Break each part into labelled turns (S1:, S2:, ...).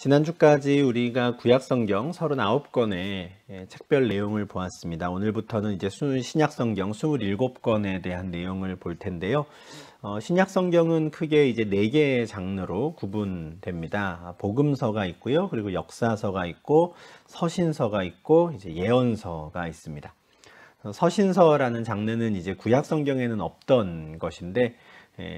S1: 지난주까지 우리가 구약성경 39권의 책별 내용을 보았습니다. 오늘부터는 이제 신약성경 27권에 대한 내용을 볼 텐데요. 신약성경은 크게 이제 4개의 장르로 구분됩니다. 복음서가 있고요. 그리고 역사서가 있고, 서신서가 있고, 이제 예언서가 있습니다. 서신서라는 장르는 이제 구약성경에는 없던 것인데,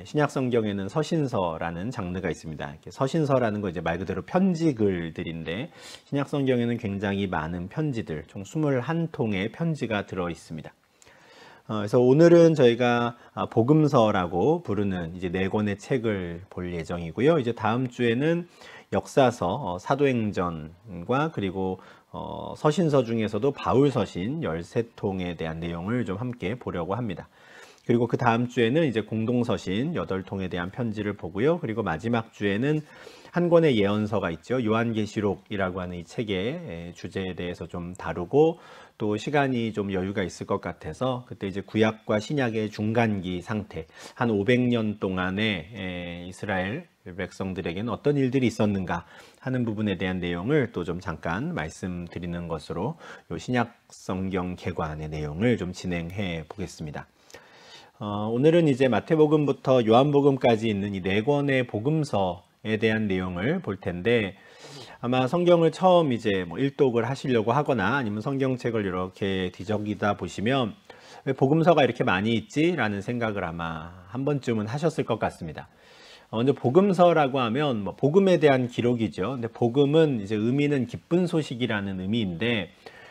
S1: 신약 성경에는 서신서라는 장르가 있습니다. 서신서라는 거 이제 말 그대로 편지 글들인데, 신약 성경에는 굉장히 많은 편지들, 총 21통의 편지가 들어 있습니다. 그래서 오늘은 저희가 복음서라고 부르는 이제 4권의 책을 볼 예정이고요. 이제 다음 주에는 역사서, 사도행전과 그리고 서신서 중에서도 바울서신 13통에 대한 내용을 좀 함께 보려고 합니다. 그리고 그 다음 주에는 이제 공동서신 8통에 대한 편지를 보고요. 그리고 마지막 주에는 한 권의 예언서가 있죠. 요한계시록이라고 하는 이 책의 주제에 대해서 좀 다루고, 또 시간이 좀 여유가 있을 것 같아서 그때 이제 구약과 신약의 중간기 상태, 한 500년 동안의 이스라엘 백성들에게는 어떤 일들이 있었는가 하는 부분에 대한 내용을 또 좀 잠깐 말씀드리는 것으로 요 신약 성경 개관의 내용을 좀 진행해 보겠습니다. 오늘은 이제 마태복음부터 요한복음까지 있는 이 4권의 복음서에 대한 내용을 볼 텐데, 아마 성경을 처음 이제 일독을 하시려고 하거나 아니면 성경책을 이렇게 뒤적이다 보시면 왜 복음서가 이렇게 많이 있지? 라는 생각을 아마 한 번쯤은 하셨을 것 같습니다. 먼저 복음서라고 하면 복음에 대한 기록이죠. 근데 복음은 이제 의미는 기쁜 소식이라는 의미인데,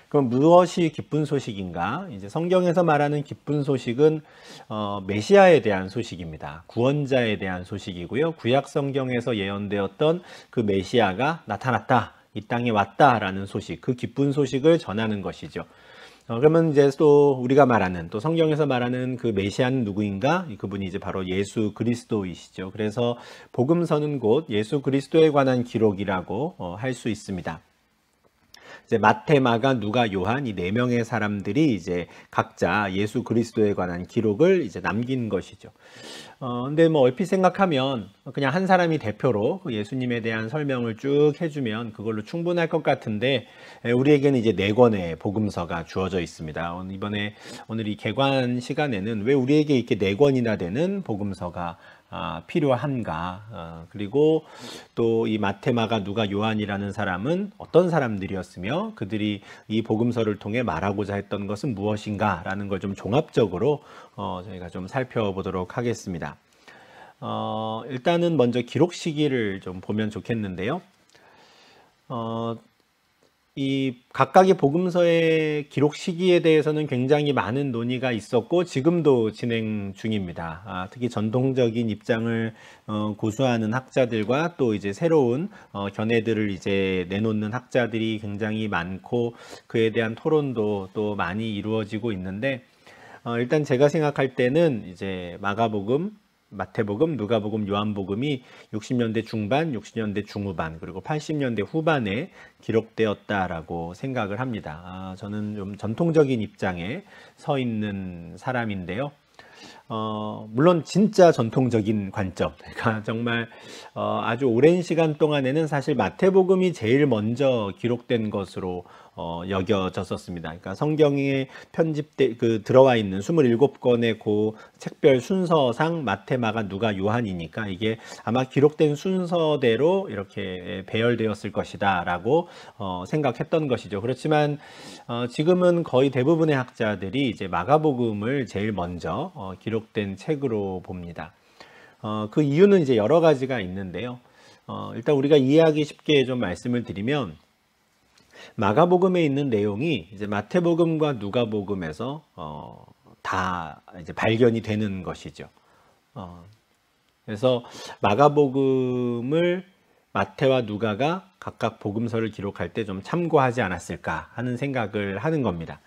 S1: 그럼 무엇이 기쁜 소식인가? 이제 성경에서 말하는 기쁜 소식은 메시아에 대한 소식입니다. 구원자에 대한 소식이고요. 구약 성경에서 예언되었던 그 메시아가 나타났다, 이 땅에 왔다라는 소식, 그 기쁜 소식을 전하는 것이죠. 그러면 이제 또 우리가 말하는, 또 성경에서 말하는 그 메시아는 누구인가? 그분이 이제 바로 예수 그리스도이시죠. 그래서 복음서는 곧 예수 그리스도에 관한 기록이라고 할 수 있습니다. 이제 마태, 마가, 누가, 요한 이 4명의 사람들이 이제 각자 예수 그리스도에 관한 기록을 이제 남긴 것이죠. 근데 얼핏 생각하면 그냥 한 사람이 대표로 예수님에 대한 설명을 쭉 해주면 그걸로 충분할 것 같은데, 우리에게는 이제 4권의 복음서가 주어져 있습니다. 오늘 이 개관 시간에는 왜 우리에게 이렇게 4권이나 되는 복음서가 필요한가, 그리고 또 이 마태, 마가, 누가, 요한이라는 사람은 어떤 사람들이었으며 그들이 이 복음서를 통해 말하고자 했던 것은 무엇인가 라는 걸 좀 종합적으로 저희가 좀 살펴보도록 하겠습니다. 일단은 먼저 기록 시기를 좀 보면 좋겠는데요. 이 각각의 복음서의 기록 시기에 대해서는 굉장히 많은 논의가 있었고 지금도 진행 중입니다. 특히 전통적인 입장을 고수하는 학자들과 또 이제 새로운 견해들을 이제 내놓는 학자들이 굉장히 많고, 그에 대한 토론도 또 많이 이루어지고 있는데, 일단 제가 생각할 때는 이제 마가복음, 마태복음, 누가복음, 요한복음이 60년대 중반, 60년대 중후반, 그리고 80년대 후반에 기록되었다라고 생각을 합니다. 저는 좀 전통적인 입장에 서 있는 사람인데요. 물론 진짜 전통적인 관점, 그러니까 정말 아주 오랜 시간 동안에는 사실 마태복음이 제일 먼저 기록된 것으로 여겨졌었습니다. 그러니까 성경에 들어와 있는 27권의 그 책별 순서상 마태, 마가, 누가, 요한이니까 이게 아마 기록된 순서대로 이렇게 배열되었을 것이다 라고 생각했던 것이죠. 그렇지만 지금은 거의 대부분의 학자들이 이제 마가복음을 제일 먼저 기록된 책으로 봅니다. 그 이유는 이제 여러 가지가 있는데요. 일단 우리가 이해하기 쉽게 좀 말씀을 드리면, 마가복음에 있는 내용이 이제 마태복음과 누가복음에서 다 이제 발견이 되는 것이죠. 그래서 마가복음을 마태와 누가가 각각 복음서를 기록할 때 좀 참고하지 않았을까 하는 생각을 하는 겁니다.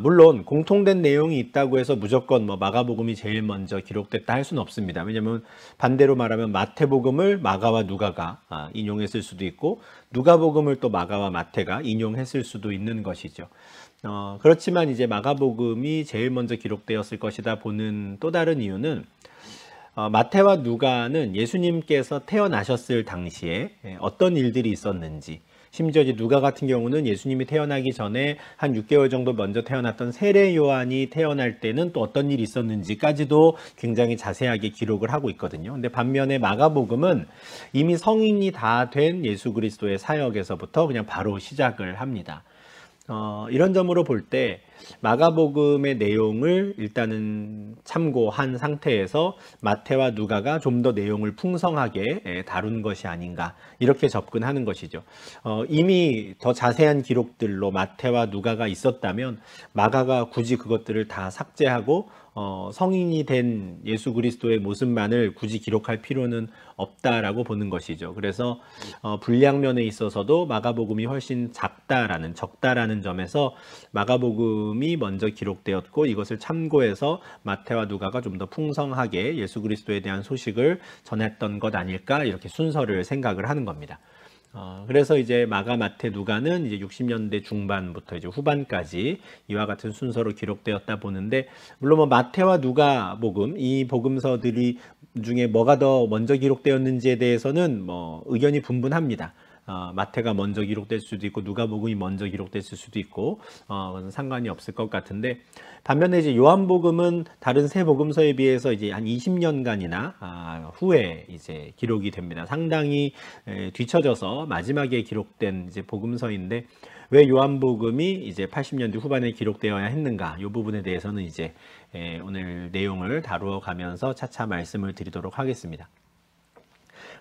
S1: 물론 공통된 내용이 있다고 해서 무조건 마가복음이 제일 먼저 기록됐다 할 수는 없습니다. 왜냐하면 반대로 말하면 마태복음을 마가와 누가가 인용했을 수도 있고, 누가복음을 또 마가와 마태가 인용했을 수도 있는 것이죠. 그렇지만 이제 마가복음이 제일 먼저 기록되었을 것이다 보는 또 다른 이유는, 마태와 누가는 예수님께서 태어나셨을 당시에 어떤 일들이 있었는지, 심지어 이제 누가 같은 경우는 예수님이 태어나기 전에 한 6개월 정도 먼저 태어났던 세례 요한이 태어날 때는 또 어떤 일이 있었는지까지도 굉장히 자세하게 기록을 하고 있거든요. 근데 반면에 마가복음은 이미 성인이 다 된 예수 그리스도의 사역에서부터 그냥 바로 시작을 합니다. 이런 점으로 볼 때 마가복음의 내용을 일단은 참고한 상태에서 마태와 누가가 좀 더 내용을 풍성하게 다룬 것이 아닌가, 이렇게 접근하는 것이죠. 이미 더 자세한 기록들로 마태와 누가가 있었다면 마가가 굳이 그것들을 다 삭제하고 성인이 된 예수 그리스도의 모습만을 굳이 기록할 필요는 없다라고 보는 것이죠. 그래서 분량면에 있어서도 마가복음이 훨씬 적다라는 점에서 마가복음이 먼저 기록되었고, 이것을 참고해서 마태와 누가가 좀 더 풍성하게 예수 그리스도에 대한 소식을 전했던 것 아닐까, 이렇게 순서를 생각을 하는 겁니다. 그래서 이제 마가, 마태, 누가는 이제 60년대 중반부터 이제 후반까지 이와 같은 순서로 기록되었다 보는데, 물론 뭐 마태와 누가 복음, 이 복음서들이 중에 뭐가 더 먼저 기록되었는지에 대해서는 뭐 의견이 분분합니다. 마태가 먼저 기록될 수도 있고 누가복음이 먼저 기록됐을 수도 있고 그건 상관이 없을 것 같은데, 반면에 이제 요한복음은 다른 세 복음서에 비해서 이제 한 20년간이나 후에 이제 기록이 됩니다. 상당히 뒤처져서 마지막에 기록된 이제 복음서인데, 왜 요한복음이 이제 80년대 후반에 기록되어야 했는가, 이 부분에 대해서는 이제 오늘 내용을 다루어 가면서 차차 말씀을 드리도록 하겠습니다.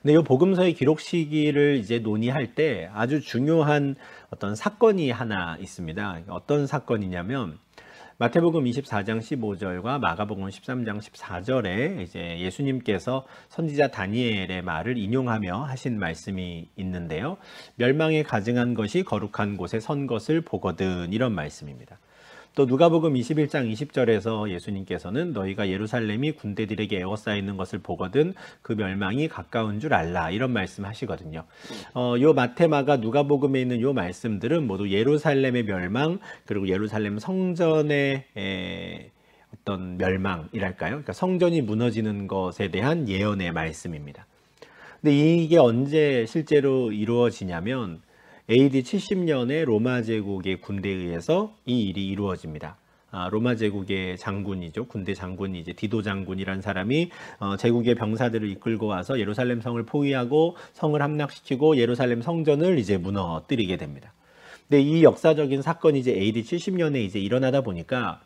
S1: 근데 이 복음서의 기록 시기를 이제 논의할 때 아주 중요한 어떤 사건이 하나 있습니다. 어떤 사건이냐면, 마태복음 24장 15절과 마가복음 13장 14절에 이제 예수님께서 선지자 다니엘의 말을 인용하며 하신 말씀이 있는데요. 멸망에 가증한 것이 거룩한 곳에 선 것을 보거든, 이런 말씀입니다. 또 누가복음 21장 20절에서 예수님께서는 너희가 예루살렘이 군대들에게 에워싸이는 것을 보거든 그 멸망이 가까운 줄 알라, 이런 말씀 하시거든요. 요 마태, 마가, 누가복음에 있는 요 말씀들은 모두 예루살렘의 멸망, 그리고 예루살렘 성전의 어떤 멸망이랄까요? 그러니까 성전이 무너지는 것에 대한 예언의 말씀입니다. 근데 이게 언제 실제로 이루어지냐면 AD 70년에 로마 제국의 군대에 의해서 이 일이 이루어집니다. 로마 제국의 장군이죠. 군대 장군이 이제 디도 장군이란 사람이 제국의 병사들을 이끌고 와서 예루살렘 성을 포위하고 성을 함락시키고 예루살렘 성전을 이제 무너뜨리게 됩니다. 근데 이 역사적인 사건이 이제 AD 70년에 이제 일어나다 보니까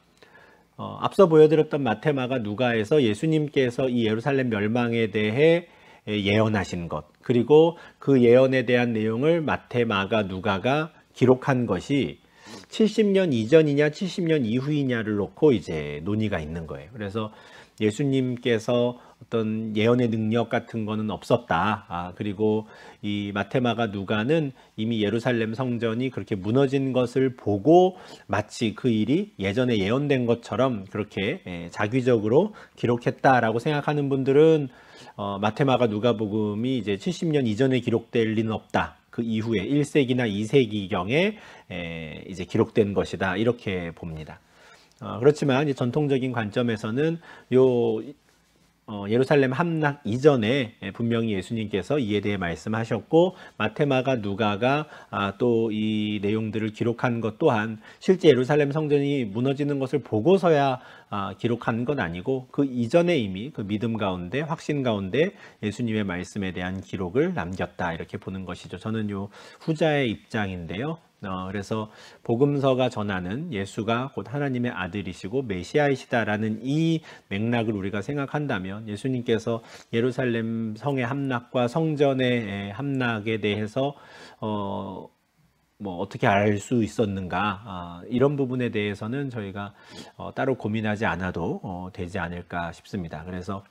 S1: 앞서 보여드렸던 마태, 마가, 누가에서 예수님께서 이 예루살렘 멸망에 대해 예언하신 것, 그리고 그 예언에 대한 내용을 마태, 마가, 누가가 기록한 것이 70년 이전이냐 70년 이후이냐를 놓고 이제 논의가 있는 거예요. 그래서 예수님께서 어떤 예언의 능력 같은 거는 없었다. 그리고 이 마태, 마가, 누가는 이미 예루살렘 성전이 그렇게 무너진 것을 보고 마치 그 일이 예전에 예언된 것처럼 그렇게 자기적으로 기록했다라고 생각하는 분들은 마태, 마가, 누가복음이 이제 70년 이전에 기록될 리는 없다. 그 이후에 1세기나 2세기경에 이제 기록된 것이다, 이렇게 봅니다. 그렇지만 이제 전통적인 관점에서는 예루살렘 함락 이전에 분명히 예수님께서 이에 대해 말씀하셨고, 마태, 마가, 누가가 또 이 내용들을 기록한 것 또한 실제 예루살렘 성전이 무너지는 것을 보고서야 기록한 건 아니고 그 이전에 이미 그 믿음 가운데, 확신 가운데 예수님의 말씀에 대한 기록을 남겼다, 이렇게 보는 것이죠. 저는 요 후자의 입장인데요. 그래서 복음서가 전하는 예수가 곧 하나님의 아들이시고 메시아이시다라는 이 맥락을 우리가 생각한다면 예수님께서 예루살렘 성의 함락과 성전의 함락에 대해서 뭐 어떻게 알 수 있었는가, 이런 부분에 대해서는 저희가 따로 고민하지 않아도 되지 않을까 싶습니다. 그래서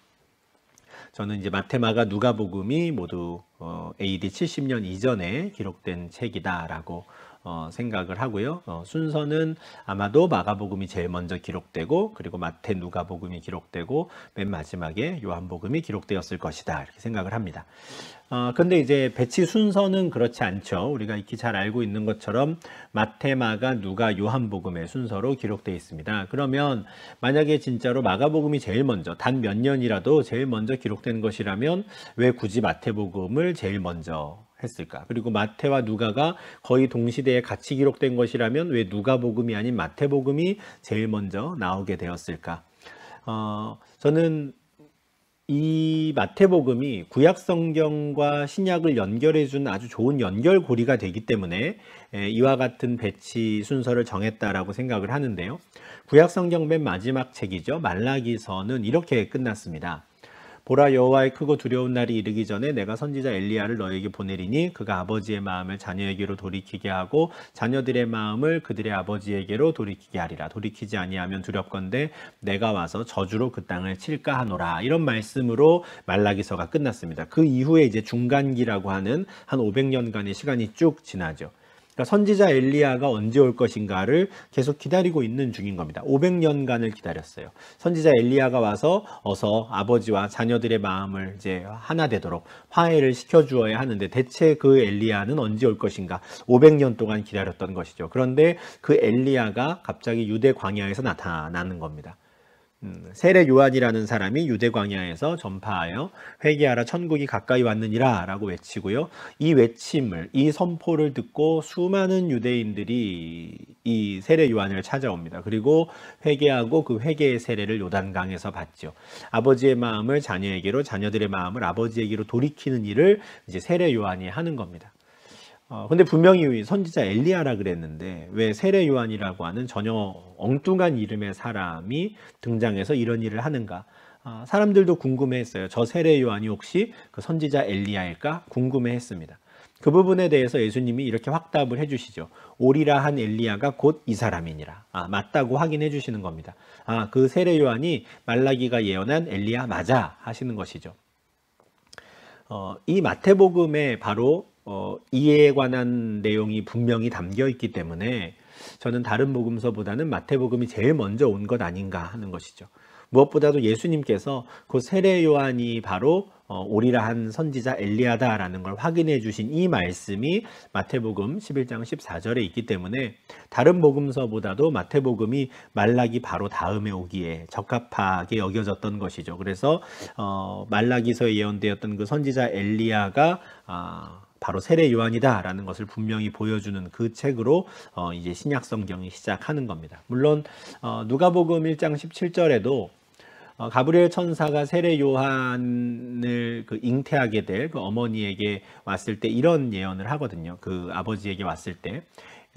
S1: 저는 이제 마태, 마가, 누가복음이 모두 AD 70년 이전에 기록된 책이다라고 생각을 하고요. 순서는 아마도 마가복음이 제일 먼저 기록되고 그리고 마태, 누가복음이 기록되고 맨 마지막에 요한복음이 기록되었을 것이다 이렇게 생각을 합니다. 근데 이제 배치 순서는 그렇지 않죠. 우리가 익히 잘 알고 있는 것처럼 마태, 마가, 누가, 요한복음의 순서로 기록되어 있습니다. 그러면 만약에 진짜로 마가복음이 제일 먼저 단 몇 년이라도 제일 먼저 기록된 것이라면 왜 굳이 마태복음을 제일 먼저 했을까? 그리고 마태와 누가가 거의 동시대에 같이 기록된 것이라면 왜 누가복음이 아닌 마태복음이 제일 먼저 나오게 되었을까? 저는 이 마태복음이 구약성경과 신약을 연결해준 아주 좋은 연결고리가 되기 때문에 이와 같은 배치 순서를 정했다라고 생각을 하는데요. 구약성경 맨 마지막 책이죠. 말라기서는 이렇게 끝났습니다. 보라, 여호와의 크고 두려운 날이 이르기 전에 내가 선지자 엘리야를 너에게 보내리니 그가 아버지의 마음을 자녀에게로 돌이키게 하고 자녀들의 마음을 그들의 아버지에게로 돌이키게 하리라. 돌이키지 아니하면 두렵건대 내가 와서 저주로 그 땅을 칠까 하노라. 이런 말씀으로 말라기서가 끝났습니다. 그 이후에 이제 중간기라고 하는 한 500년간의 시간이 쭉 지나죠. 그러니까 선지자 엘리야가 언제 올 것인가를 계속 기다리고 있는 중인 겁니다. 500년간을 기다렸어요. 선지자 엘리야가 와서 어서 아버지와 자녀들의 마음을 이제 하나 되도록 화해를 시켜주어야 하는데 대체 그 엘리야는 언제 올 것인가? 500년 동안 기다렸던 것이죠. 그런데 그 엘리야가 갑자기 유대 광야에서 나타나는 겁니다. 세례 요한이라는 사람이 유대 광야에서 전파하여 회개하라 천국이 가까이 왔느니라 라고 외치고요. 이 외침을, 이 선포를 듣고 수많은 유대인들이 이 세례 요한을 찾아옵니다. 그리고 회개하고 그 회개의 세례를 요단강에서 받죠. 아버지의 마음을 자녀에게로, 자녀들의 마음을 아버지에게로 돌이키는 일을 이제 세례 요한이 하는 겁니다. 근데 분명히 선지자 엘리야라 그랬는데 왜 세례 요한이라고 하는 전혀 엉뚱한 이름의 사람이 등장해서 이런 일을 하는가? 사람들도 궁금해했어요. 저 세례 요한이 혹시 그 선지자 엘리야일까? 궁금해했습니다. 그 부분에 대해서 예수님이 이렇게 확답을 해주시죠. 오리라 한 엘리야가 곧 이 사람이니라. 맞다고 확인해 주시는 겁니다. 그 세례 요한이 말라기가 예언한 엘리야 맞아 하시는 것이죠. 이 마태복음에 바로 이에 관한 내용이 분명히 담겨 있기 때문에 저는 다른 복음서보다는 마태복음이 제일 먼저 온 것 아닌가 하는 것이죠. 무엇보다도 예수님께서 그 세례 요한이 바로 오리라 한 선지자 엘리야다라는 걸 확인해 주신 이 말씀이 마태복음 11장 14절에 있기 때문에 다른 복음서보다도 마태복음이 말라기 바로 다음에 오기에 적합하게 여겨졌던 것이죠. 그래서 말라기서에 예언되었던 그 선지자 엘리야가 바로 세례 요한이다라는 것을 분명히 보여주는 그 책으로 이제 신약 성경이 시작하는 겁니다. 물론 누가복음 1장 17절에도 가브리엘 천사가 세례 요한을 잉태하게 될 그 어머니에게 왔을 때 이런 예언을 하거든요. 그 아버지에게 왔을 때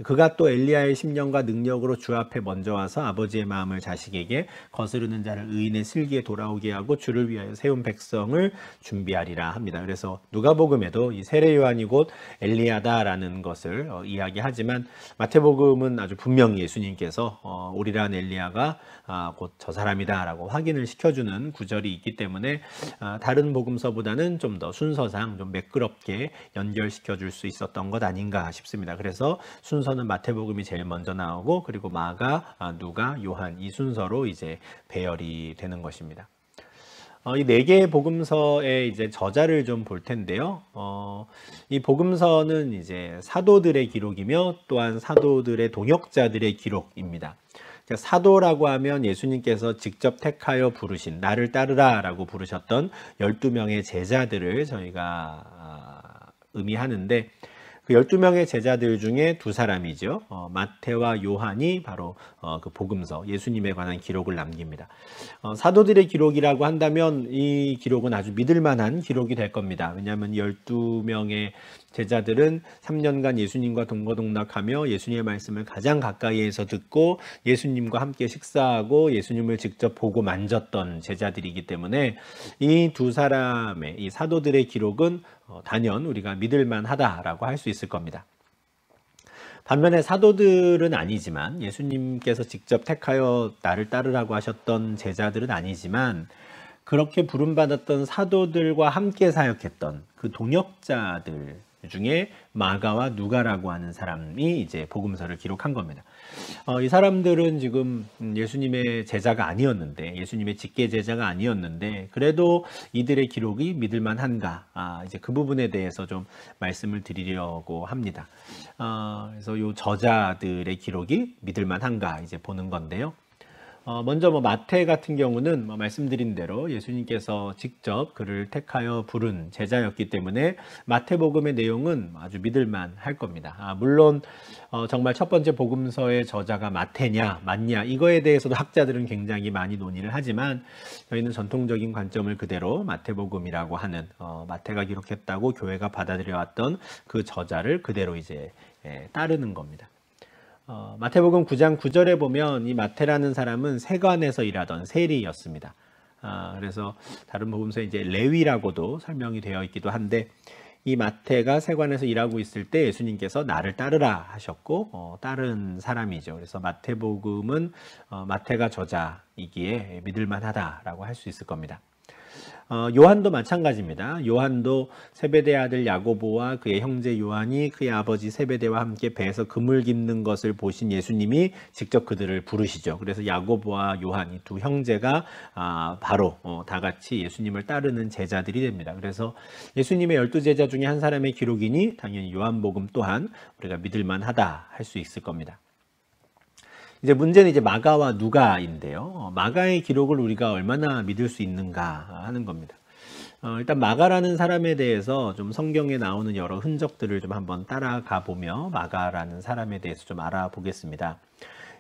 S1: 그가 또 엘리야의 심령과 능력으로 주 앞에 먼저 와서 아버지의 마음을 자식에게 거스르는 자를 의인의 슬기에 돌아오게 하고 주를 위하여 세운 백성을 준비하리라 합니다. 그래서 누가복음에도 이 세례 요한이 곧 엘리야다라는 것을 이야기하지만 마태복음은 아주 분명히 예수님께서 오리란 엘리야가 곧 저 사람이다라고 확인을 시켜주는 구절이 있기 때문에 다른 복음서보다는 좀 더 순서상 좀 매끄럽게 연결시켜 줄 수 있었던 것 아닌가 싶습니다. 그래서 순서는 마태복음이 제일 먼저 나오고 그리고 마가, 누가, 요한 이 순서로 이제 배열이 되는 것입니다. 이 네 개의 복음서의 이제 저자를 좀 볼 텐데요. 이 복음서는 이제 사도들의 기록이며 또한 사도들의 동역자들의 기록입니다. 사도라고 하면 예수님께서 직접 택하여 부르신 나를 따르라 라고 부르셨던 12명의 제자들을 저희가 의미하는데 그 12명의 제자들 중에 두 사람이죠. 마태와 요한이 바로 그 복음서, 예수님에 관한 기록을 남깁니다. 사도들의 기록이라고 한다면 이 기록은 아주 믿을 만한 기록이 될 겁니다. 왜냐하면 12명의 제자들은 3년간 예수님과 동거동락하며 예수님의 말씀을 가장 가까이에서 듣고 예수님과 함께 식사하고 예수님을 직접 보고 만졌던 제자들이기 때문에 이 두 사람의 이 사도들의 기록은 단연 우리가 믿을 만하다라고 할 수 있을 겁니다. 반면에 사도들은 아니지만 예수님께서 직접 택하여 나를 따르라고 하셨던 제자들은 아니지만 그렇게 부름받았던 사도들과 함께 사역했던 그 동역자들 중에 마가와 누가라고 하는 사람이 이제 복음서를 기록한 겁니다. 이 사람들은 지금 예수님의 제자가 아니었는데, 예수님의 직계 제자가 아니었는데, 그래도 이들의 기록이 믿을만한가? 이제 그 부분에 대해서 좀 말씀을 드리려고 합니다. 그래서 이 저자들의 기록이 믿을만한가? 이제 보는 건데요. 먼저 마태 같은 경우는 말씀드린 대로 예수님께서 직접 그를 택하여 부른 제자였기 때문에 마태복음의 내용은 아주 믿을만 할 겁니다. 물론 정말 첫 번째 복음서의 저자가 마태냐 맞냐 이거에 대해서도 학자들은 굉장히 많이 논의를 하지만 저희는 전통적인 관점을 그대로 마태복음이라고 하는 마태가 기록했다고 교회가 받아들여왔던 그 저자를 그대로 이제 따르는 겁니다. 마태복음 9장 9절에 보면 이 마태라는 사람은 세관에서 일하던 세리였습니다. 그래서 다른 복음서에 이제 레위라고도 설명이 되어 있기도 한데 이 마태가 세관에서 일하고 있을 때 예수님께서 나를 따르라 하셨고 따른 사람이죠. 그래서 마태복음은 마태가 저자이기에 믿을만하다라고 할 수 있을 겁니다. 요한도 마찬가지입니다. 요한도 세베대 아들 야고보와 그의 형제 요한이 그의 아버지 세베대와 함께 배에서 그물 깁는 것을 보신 예수님이 직접 그들을 부르시죠. 그래서 야고보와 요한 이 두 형제가 바로 다 같이 예수님을 따르는 제자들이 됩니다. 그래서 예수님의 12제자 중에 한 사람의 기록이니 당연히 요한복음 또한 우리가 믿을만하다 할 수 있을 겁니다. 이제 문제는 이제 마가와 누가인데요. 마가의 기록을 우리가 얼마나 믿을 수 있는가 하는 겁니다. 일단 마가라는 사람에 대해서 좀 성경에 나오는 여러 흔적들을 좀 한번 따라가 보며 마가라는 사람에 대해서 좀 알아보겠습니다.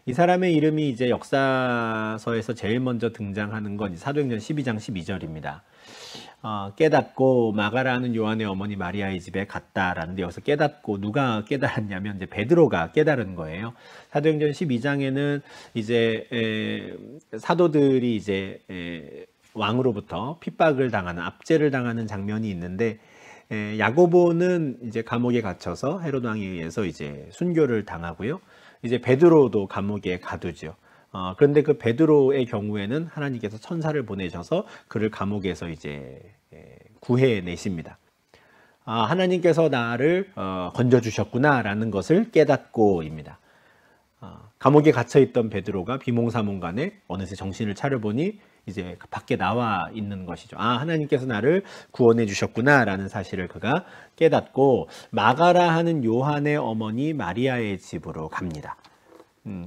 S1: 이 사람의 이름이 이제 역사서에서 제일 먼저 등장하는 건 사도행전 12장 12절입니다. 깨닫고 마가라는 요한의 어머니 마리아의 집에 갔다라는데 여기서 깨닫고 누가 깨달았냐면 이제 베드로가 깨달은 거예요. 사도행전 12장에는 이제 사도들이 이제 왕으로부터 핍박을 당하는 압제를 당하는 장면이 있는데 야고보는 이제 감옥에 갇혀서 헤롯 왕에 의해서 이제 순교를 당하고요. 이제 베드로도 감옥에 가두죠. 그런데 그 베드로의 경우에는 하나님께서 천사를 보내셔서 그를 감옥에서 이제 구해내십니다. 하나님께서 나를 건져주셨구나라는 것을 깨닫고입니다. 감옥에 갇혀있던 베드로가 비몽사몽간에 어느새 정신을 차려보니 이제 밖에 나와 있는 것이죠. 하나님께서 나를 구원해 주셨구나라는 사실을 그가 깨닫고 마가라 하는 요한의 어머니 마리아의 집으로 갑니다.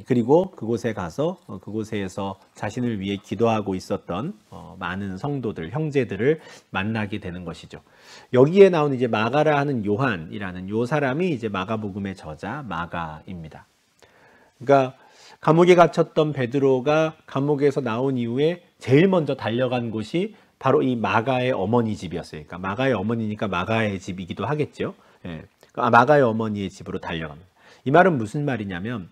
S1: 그리고 그곳에 가서 그곳에서 자신을 위해 기도하고 있었던 많은 성도들, 형제들을 만나게 되는 것이죠. 여기에 나온 이제 마가라 하는 요한이라는 요 사람이 이제 마가복음의 저자 마가입니다. 그러니까 감옥에 갇혔던 베드로가 감옥에서 나온 이후에 제일 먼저 달려간 곳이 바로 이 마가의 어머니 집이었어요. 그러니까 마가의 어머니니까 마가의 집이기도 하겠죠. 마가의 어머니의 집으로 달려갑니다. 이 말은 무슨 말이냐면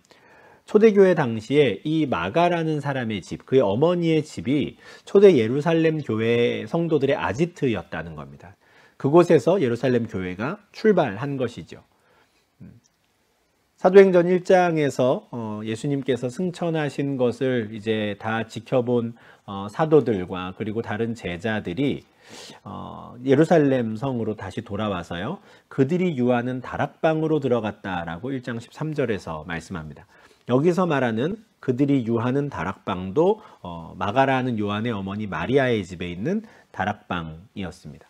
S1: 초대교회 당시에 이 마가라는 사람의 집, 그의 어머니의 집이 초대 예루살렘 교회 성도들의 아지트였다는 겁니다. 그곳에서 예루살렘 교회가 출발한 것이죠. 사도행전 1장에서 예수님께서 승천하신 것을 이제 다 지켜본 사도들과 그리고 다른 제자들이 예루살렘 성으로 다시 돌아와서요. 그들이 유하는 다락방으로 들어갔다라고 1장 13절에서 말씀합니다. 여기서 말하는 그들이 유하는 다락방도 마가라는 요한의 어머니 마리아의 집에 있는 다락방이었습니다.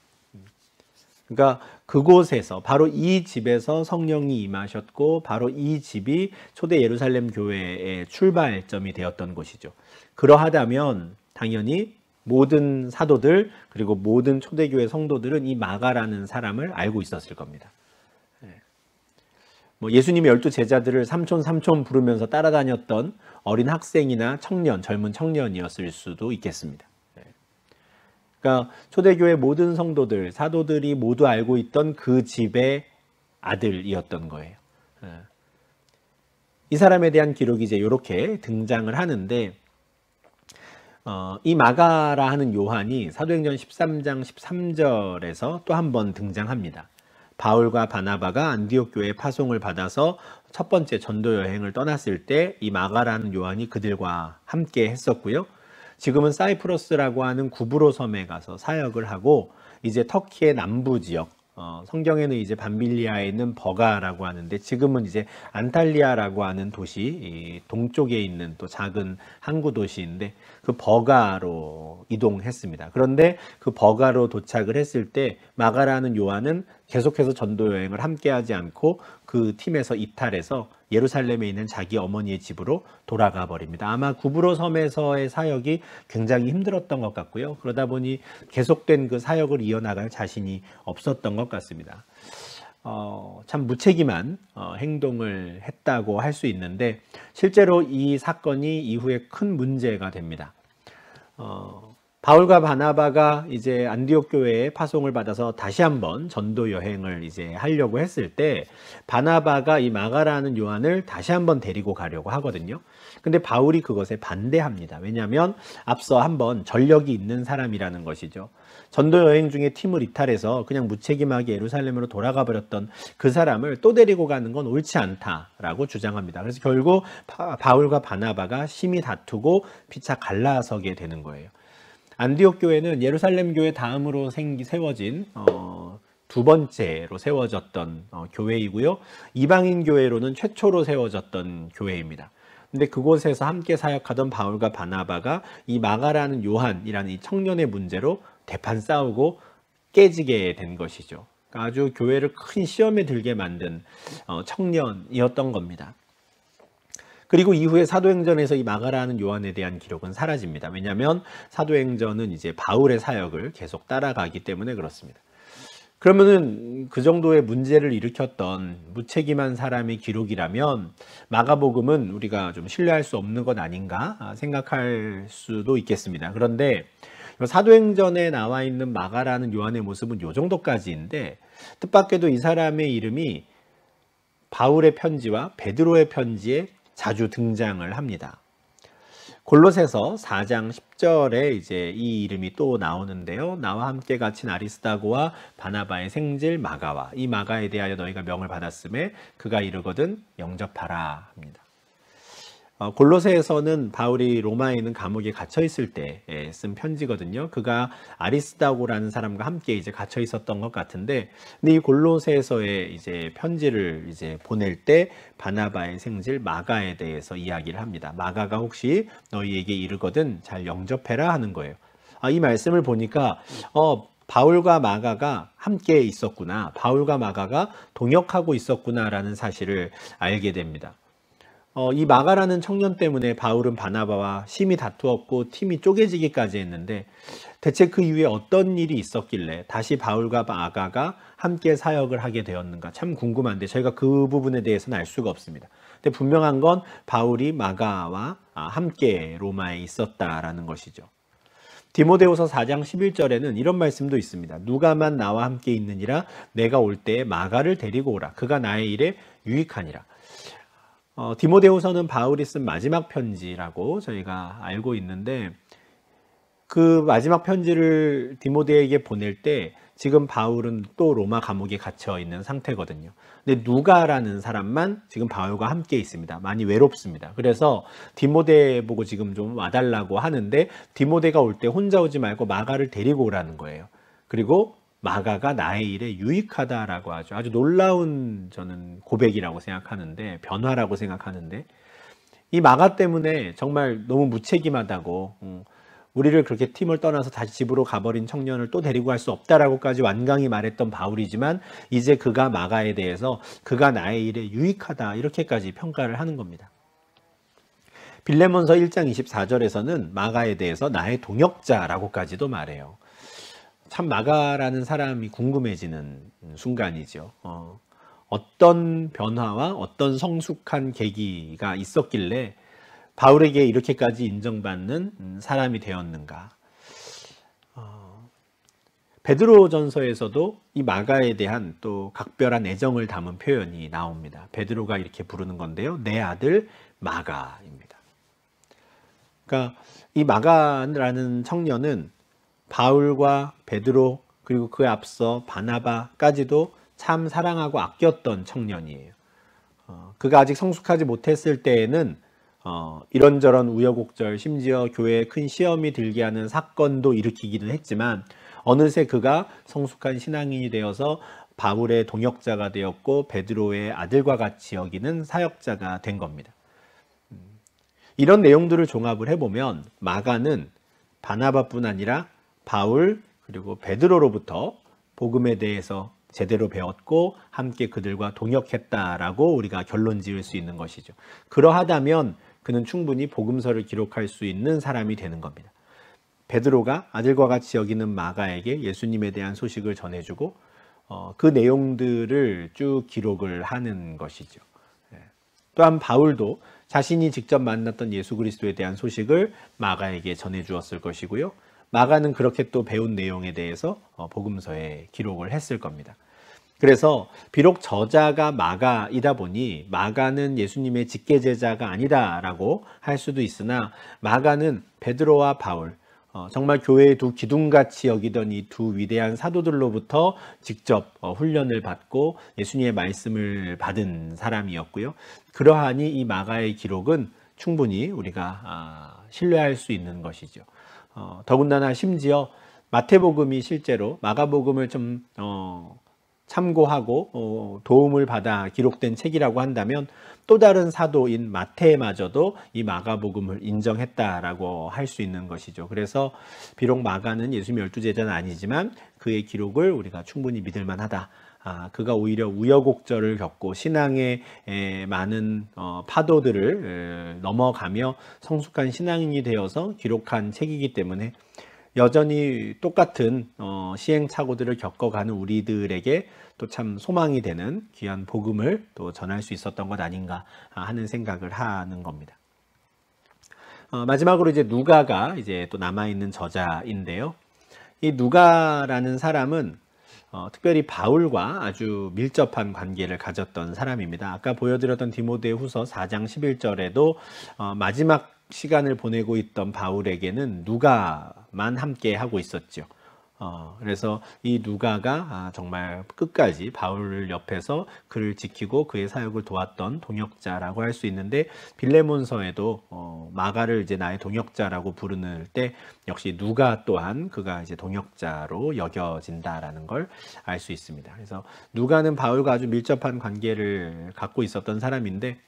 S1: 그러니까 그곳에서 바로 이 집에서 성령이 임하셨고 바로 이 집이 초대 예루살렘 교회의 출발점이 되었던 곳이죠. 그러하다면 당연히 모든 사도들 그리고 모든 초대교회 성도들은 이 마가라는 사람을 알고 있었을 겁니다. 예수님의 12제자들을 삼촌 부르면서 따라다녔던 어린 학생이나 청년, 젊은 청년이었을 수도 있겠습니다. 그러니까 초대교회 모든 성도들, 사도들이 모두 알고 있던 그 집의 아들이었던 거예요. 이 사람에 대한 기록이 이제 이렇게 등장을 하는데 이 마가라 하는 요한이 사도행전 13장 13절에서 또 한 번 등장합니다. 바울과 바나바가 안디옥 교회에 파송을 받아서 첫 번째 전도 여행을 떠났을 때 이 마가라는 요한이 그들과 함께 했었고요. 지금은 사이프러스라고 하는 구브로 섬에 가서 사역을 하고 이제 터키의 남부 지역 성경에는 이제 밤빌리아에 있는 버가라고 하는데 지금은 이제 안탈리아라고 하는 도시, 이 동쪽에 있는 또 작은 항구 도시인데 그 버가로 이동했습니다. 그런데 그 버가로 도착을 했을 때 마가라는 요한은 계속해서 전도 여행을 함께하지 않고 그 팀에서 이탈해서 예루살렘에 있는 자기 어머니의 집으로 돌아가 버립니다. 아마 구브로 섬에서의 사역이 굉장히 힘들었던 것 같고요. 그러다 보니 계속된 그 사역을 이어나갈 자신이 없었던 것 같습니다. 참 무책임한 행동을 했다고 할 수 있는데 실제로 이 사건이 이후에 큰 문제가 됩니다. 바울과 바나바가 이제 안디옥 교회에 파송을 받아서 다시 한번 전도 여행을 이제 하려고 했을 때 바나바가 이 마가라는 요한을 다시 한번 데리고 가려고 하거든요. 근데 바울이 그것에 반대합니다. 왜냐하면 앞서 한번 전력이 있는 사람이라는 것이죠. 전도 여행 중에 팀을 이탈해서 그냥 무책임하게 예루살렘으로 돌아가 버렸던 그 사람을 또 데리고 가는 건 옳지 않다라고 주장합니다. 그래서 결국 바울과 바나바가 심히 다투고 피차 갈라서게 되는 거예요. 안디옥 교회는 예루살렘 교회 다음으로 세워진 두 번째로 세워졌던 교회이고요. 이방인 교회로는 최초로 세워졌던 교회입니다. 근데 그곳에서 함께 사역하던 바울과 바나바가 이 마가라는 요한이라는 이 청년의 문제로 대판 싸우고 깨지게 된 것이죠. 그러니까 아주 교회를 큰 시험에 들게 만든 청년이었던 겁니다. 그리고 이후에 사도행전에서 이 마가라는 요한에 대한 기록은 사라집니다. 왜냐하면 사도행전은 이제 바울의 사역을 계속 따라가기 때문에 그렇습니다. 그러면은 그 정도의 문제를 일으켰던 무책임한 사람의 기록이라면 마가복음은 우리가 좀 신뢰할 수 없는 것 아닌가 생각할 수도 있겠습니다. 그런데 사도행전에 나와 있는 마가라는 요한의 모습은 요 정도까지인데 뜻밖에도 이 사람의 이름이 바울의 편지와 베드로의 편지에 자주 등장을 합니다. 골로새서 4장 10절에 이제 이 이름이 또 나오는데요. 나와 함께 갇힌 아리스다고와 바나바의 생질 마가와 이 마가에 대하여 너희가 명을 받았음에 그가 이르거든 영접하라 합니다. 골로새에서는 바울이 로마에 있는 감옥에 갇혀 있을 때 쓴 편지거든요. 그가 아리스다고라는 사람과 함께 이제 갇혀 있었던 것 같은데, 근데 이 골로새에서의 이제 편지를 이제 보낼 때 바나바의 생질 마가에 대해서 이야기를 합니다. 마가가 혹시 너희에게 이르거든 잘 영접해라 하는 거예요. 이 말씀을 보니까 바울과 마가가 함께 있었구나, 바울과 마가가 동역하고 있었구나라는 사실을 알게 됩니다. 이 마가라는 청년 때문에 바울은 바나바와 심히 다투었고 팀이 쪼개지기까지 했는데 대체 그 이후에 어떤 일이 있었길래 다시 바울과 마가가 함께 사역을 하게 되었는가 참 궁금한데 저희가 그 부분에 대해서는 알 수가 없습니다. 근데 분명한 건 바울이 마가와 함께 로마에 있었다라는 것이죠. 디모데후서 4장 11절에는 이런 말씀도 있습니다. 누가만 나와 함께 있느니라 내가 올 때에 마가를 데리고 오라. 그가 나의 일에 유익하니라. 디모데후서는 바울이 쓴 마지막 편지라고 저희가 알고 있는데 그 마지막 편지를 디모데에게 보낼 때 지금 바울은 또 로마 감옥에 갇혀 있는 상태거든요. 근데 누가라는 사람만 지금 바울과 함께 있습니다. 많이 외롭습니다. 그래서 디모데 보고 지금 좀 와달라고 하는데 디모데가 올 때 혼자 오지 말고 마가를 데리고 오라는 거예요. 그리고 마가가 나의 일에 유익하다라고 하죠. 아주 놀라운 저는 고백이라고 생각하는데, 변화라고 생각하는데, 이 마가 때문에 정말 너무 무책임하다고, 우리를 그렇게 팀을 떠나서 다시 집으로 가버린 청년을 또 데리고 갈 수 없다라고까지 완강히 말했던 바울이지만 이제 그가 마가에 대해서 그가 나의 일에 유익하다 이렇게까지 평가를 하는 겁니다. 빌레몬서 1장 24절에서는 마가에 대해서 나의 동역자라고까지도 말해요. 참 마가라는 사람이 궁금해지는 순간이죠. 어떤 변화와 어떤 성숙한 계기가 있었길래 바울에게 이렇게까지 인정받는 사람이 되었는가. 베드로전서에서도 이 마가에 대한 또 각별한 애정을 담은 표현이 나옵니다. 베드로가 이렇게 부르는 건데요. 내 아들 마가입니다. 그러니까 이 마가라는 청년은 바울과 베드로 그리고 그 앞서 바나바까지도 참 사랑하고 아꼈던 청년이에요. 그가 아직 성숙하지 못했을 때에는 이런저런 우여곡절, 심지어 교회에 큰 시험이 들게 하는 사건도 일으키기는 했지만 어느새 그가 성숙한 신앙인이 되어서 바울의 동역자가 되었고 베드로의 아들과 같이 여기는 사역자가 된 겁니다. 이런 내용들을 종합을 해보면 마가는 바나바뿐 아니라 바울 그리고 베드로로부터 복음에 대해서 제대로 배웠고 함께 그들과 동역했다라고 우리가 결론 지을 수 있는 것이죠. 그러하다면 그는 충분히 복음서를 기록할 수 있는 사람이 되는 겁니다. 베드로가 아들과 같이 여기는 마가에게 예수님에 대한 소식을 전해주고 그 내용들을 쭉 기록을 하는 것이죠. 또한 바울도 자신이 직접 만났던 예수 그리스도에 대한 소식을 마가에게 전해주었을 것이고요. 마가는 그렇게 또 배운 내용에 대해서 복음서에 기록을 했을 겁니다. 그래서 비록 저자가 마가이다 보니 마가는 예수님의 직계제자가 아니다라고 할 수도 있으나 마가는 베드로와 바울, 정말 교회의 두 기둥같이 여기던 이 두 위대한 사도들로부터 직접 훈련을 받고 예수님의 말씀을 받은 사람이었고요. 그러하니 이 마가의 기록은 충분히 우리가 신뢰할 수 있는 것이죠. 더군다나 심지어 마태복음이 실제로 마가복음을 좀 참고하고 도움을 받아 기록된 책이라고 한다면 또 다른 사도인 마태마저도 이 마가복음을 인정했다라고 할 수 있는 것이죠. 그래서 비록 마가는 예수님 12제자는 아니지만 그의 기록을 우리가 충분히 믿을 만하다. 그가 오히려 우여곡절을 겪고 신앙의 많은 파도들을 넘어가며 성숙한 신앙인이 되어서 기록한 책이기 때문에 여전히 똑같은 시행착오들을 겪어가는 우리들에게 또 참 소망이 되는 귀한 복음을 또 전할 수 있었던 것 아닌가 하는 생각을 하는 겁니다. 마지막으로 이제 누가가 이제 또 남아있는 저자인데요. 이 누가라는 사람은 특별히 바울과 아주 밀접한 관계를 가졌던 사람입니다. 아까 보여드렸던 디모데후서 4장 11절에도 마지막 시간을 보내고 있던 바울에게는 누가만 함께 하고 있었죠. 그래서 이 누가가 정말 끝까지 바울 옆에서 그를 지키고 그의 사역을 도왔던 동역자라고 할 수 있는데 빌레몬서에도 마가를 이제 나의 동역자라고 부르는 때 역시 누가 또한 그가 이제 동역자로 여겨진다라는 걸 알 수 있습니다. 그래서 누가는 바울과 아주 밀접한 관계를 갖고 있었던 사람인데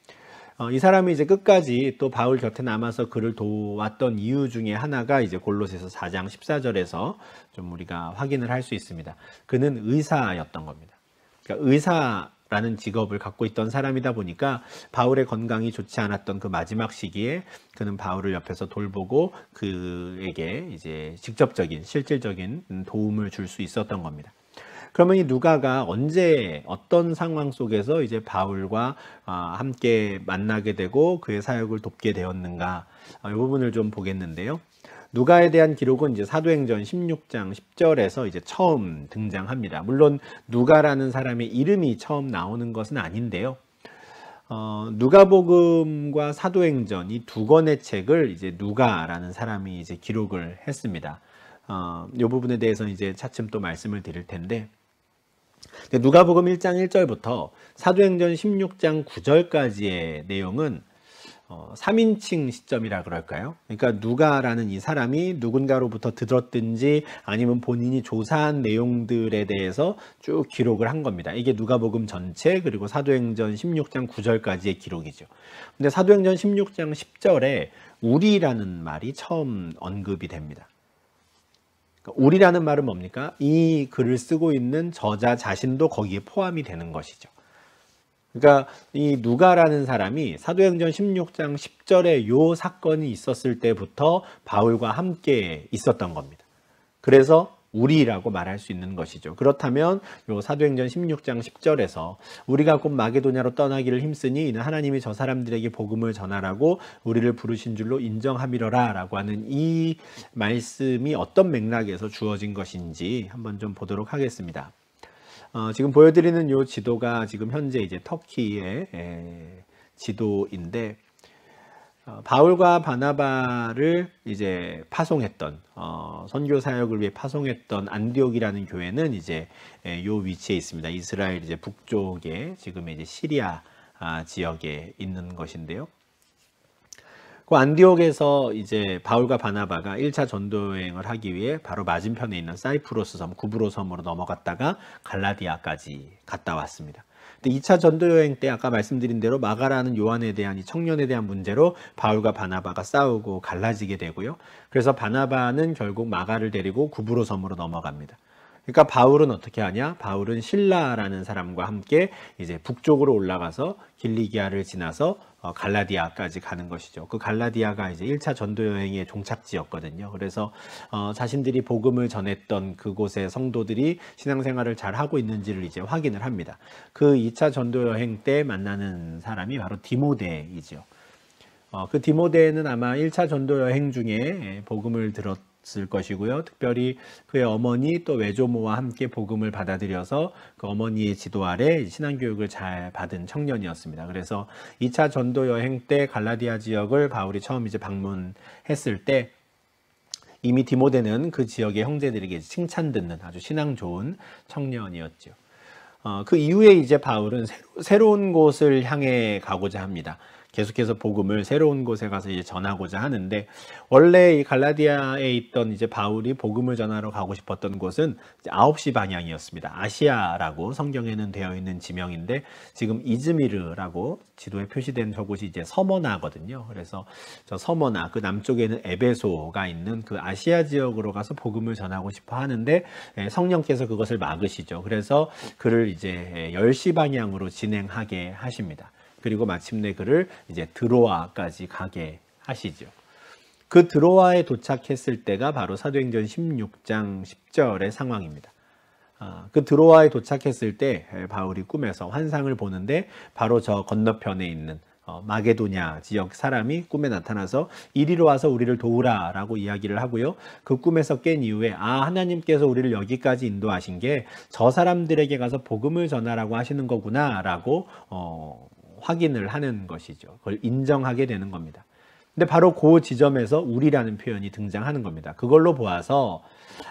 S1: 이 사람이 이제 끝까지 또 바울 곁에 남아서 그를 도왔던 이유 중에 하나가 이제 골로새서 4장 14절에서 좀 우리가 확인을 할 수 있습니다. 그는 의사였던 겁니다. 그러니까 의사라는 직업을 갖고 있던 사람이다 보니까 바울의 건강이 좋지 않았던 그 마지막 시기에 그는 바울을 옆에서 돌보고 그에게 이제 직접적인 실질적인 도움을 줄 수 있었던 겁니다. 그러면 이 누가가 언제 어떤 상황 속에서 이제 바울과 함께 만나게 되고 그의 사역을 돕게 되었는가 이 부분을 좀 보겠는데요. 누가에 대한 기록은 이제 사도행전 16장 10절에서 이제 처음 등장합니다. 물론 누가라는 사람의 이름이 처음 나오는 것은 아닌데요. 누가복음과 사도행전 이 두 권의 책을 이제 누가라는 사람이 이제 기록을 했습니다. 이 부분에 대해서 이제 차츰 또 말씀을 드릴 텐데 누가복음 1장 1절부터 사도행전 16장 9절까지의 내용은 3인칭 시점이라 그럴까요? 그러니까 누가라는 이 사람이 누군가로부터 들었든지 아니면 본인이 조사한 내용들에 대해서 쭉 기록을 한 겁니다. 이게 누가복음 전체 그리고 사도행전 16장 9절까지의 기록이죠. 근데 사도행전 16장 10절에 우리라는 말이 처음 언급이 됩니다. 우리라는 말은 뭡니까? 이 글을 쓰고 있는 저자 자신도 거기에 포함이 되는 것이죠. 그러니까 이 누가라는 사람이 사도행전 16장 10절에 요 사건이 있었을 때부터 바울과 함께 있었던 겁니다. 그래서 우리라고 말할 수 있는 것이죠. 그렇다면 요 사도행전 16장 10절에서 우리가 곧 마게도냐로 떠나기를 힘쓰니 이는 하나님이 저 사람들에게 복음을 전하라고 우리를 부르신 줄로 인정함이러라 라고 하는 이 말씀이 어떤 맥락에서 주어진 것인지 한번 좀 보도록 하겠습니다. 지금 보여드리는 요 지도가 지금 현재 이제 터키의 지도인데 바울과 바나바를 이제 파송했던 선교 사역을 위해 파송했던 안디옥이라는 교회는 이제 요 위치에 있습니다. 이스라엘 이제 북쪽에 지금 이제 시리아 지역에 있는 것인데요. 그 안디옥에서 이제 바울과 바나바가 1차 전도 여행을 하기 위해 바로 맞은편에 있는 사이프러스 섬, 구브로 섬으로 넘어갔다가 갈라디아까지 갔다 왔습니다. 근데 2차 전도 여행 때 아까 말씀드린 대로 마가라는 요한에 대한 이 청년에 대한 문제로 바울과 바나바가 싸우고 갈라지게 되고요. 그래서 바나바는 결국 마가를 데리고 구브로 섬으로 넘어갑니다. 그러니까 바울은 어떻게 하냐? 바울은 실라라는 사람과 함께 이제 북쪽으로 올라가서 길리기아를 지나서 갈라디아까지 가는 것이죠. 그 갈라디아가 이제 1차 전도 여행의 종착지였거든요. 그래서 자신들이 복음을 전했던 그곳의 성도들이 신앙생활을 잘 하고 있는지를 이제 확인을 합니다. 그 2차 전도 여행 때 만나는 사람이 바로 디모데이죠. 그 디모데는 아마 1차 전도 여행 중에 복음을 들었을 것이고요. 특별히 그의 어머니 또 외조모와 함께 복음을 받아들여서 그 어머니의 지도 아래 신앙교육을 잘 받은 청년이었습니다. 그래서 2차 전도 여행 때 갈라디아 지역을 바울이 처음 이제 방문했을 때 이미 디모데는 그 지역의 형제들에게 칭찬 듣는 아주 신앙 좋은 청년이었죠. 그 이후에 이제 바울은 새로운 곳을 향해 가고자 합니다. 계속해서 복음을 새로운 곳에 가서 이제 전하고자 하는데, 원래 이 갈라디아에 있던 이제 바울이 복음을 전하러 가고 싶었던 곳은 9시 방향이었습니다. 아시아라고 성경에는 되어 있는 지명인데, 지금 이즈미르라고 지도에 표시된 저곳이 이제 서머나거든요. 그래서 저 서머나, 그 남쪽에는 에베소가 있는 그 아시아 지역으로 가서 복음을 전하고 싶어 하는데, 성령께서 그것을 막으시죠. 그래서 그를 이제 10시 방향으로 진행하게 하십니다. 그리고 마침내 그를 이제 드로아까지 가게 하시죠. 그 드로아에 도착했을 때가 바로 사도행전 16장 10절의 상황입니다. 그 드로아에 도착했을 때 바울이 꿈에서 환상을 보는데, 바로 저 건너편에 있는 마게도냐 지역 사람이 꿈에 나타나서 이리로 와서 우리를 도우라 라고 이야기를 하고요. 그 꿈에서 깬 이후에 하나님께서 우리를 여기까지 인도하신 게 저 사람들에게 가서 복음을 전하라고 하시는 거구나 라고 확인을 하는 것이죠. 그걸 인정하게 되는 겁니다. 근데 바로 그 지점에서 우리라는 표현이 등장하는 겁니다. 그걸로 보아서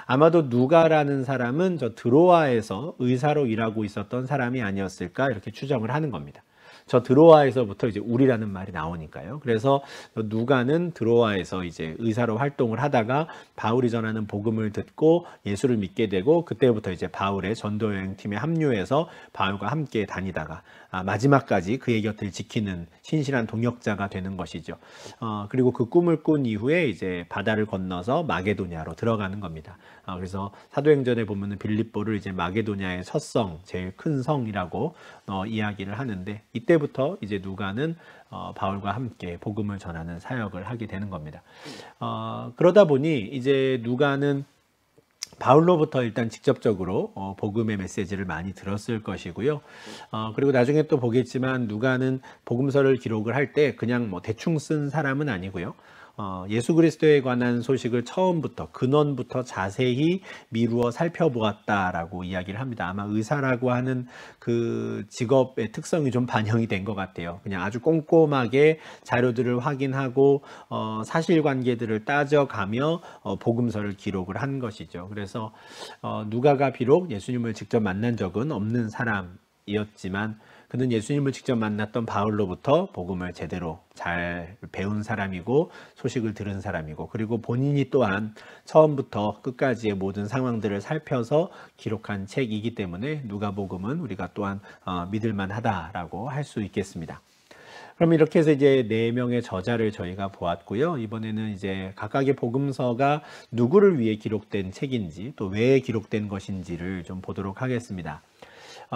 S1: 아마도 누가라는 사람은 저 드로아에서 의사로 일하고 있었던 사람이 아니었을까 이렇게 추정을 하는 겁니다. 저 드로아에서부터 이제 우리라는 말이 나오니까요. 그래서 누가는 드로아에서 이제 의사로 활동을 하다가 바울이 전하는 복음을 듣고 예수를 믿게 되고, 그때부터 이제 바울의 전도 여행 팀에 합류해서 바울과 함께 다니다가 마지막까지 그의 곁을 지키는 신실한 동역자가 되는 것이죠. 그리고 그 꿈을 꾼 이후에 이제 바다를 건너서 마게도냐로 들어가는 겁니다. 그래서 사도행전에 보면은 빌립보를 이제 마게도냐의 첫 성, 제일 큰 성이라고 이야기를 하는데, 이때부터 이제 누가는 바울과 함께 복음을 전하는 사역을 하게 되는 겁니다. 그러다 보니 이제 누가는 바울로부터 일단 직접적으로 복음의 메시지를 많이 들었을 것이고요. 그리고 나중에 또 보겠지만 누가는 복음서를 기록을 할 때 그냥 뭐 대충 쓴 사람은 아니고요. 예수 그리스도에 관한 소식을 처음부터 근원부터 자세히 미루어 살펴보았다라고 이야기를 합니다. 아마 의사라고 하는 그 직업의 특성이 좀 반영이 된 것 같아요. 그냥 아주 꼼꼼하게 자료들을 확인하고 사실관계들을 따져가며 복음서를 기록을 한 것이죠. 그래서 누가가 비록 예수님을 직접 만난 적은 없는 사람이었지만, 그는 예수님을 직접 만났던 바울로부터 복음을 제대로 잘 배운 사람이고 소식을 들은 사람이고, 그리고 본인이 또한 처음부터 끝까지의 모든 상황들을 살펴서 기록한 책이기 때문에 누가복음은 우리가 또한 믿을 만하다라고 할 수 있겠습니다. 그럼 이렇게 해서 이제 4명의 저자를 저희가 보았고요. 이번에는 이제 각각의 복음서가 누구를 위해 기록된 책인지 또 왜 기록된 것인지를 좀 보도록 하겠습니다.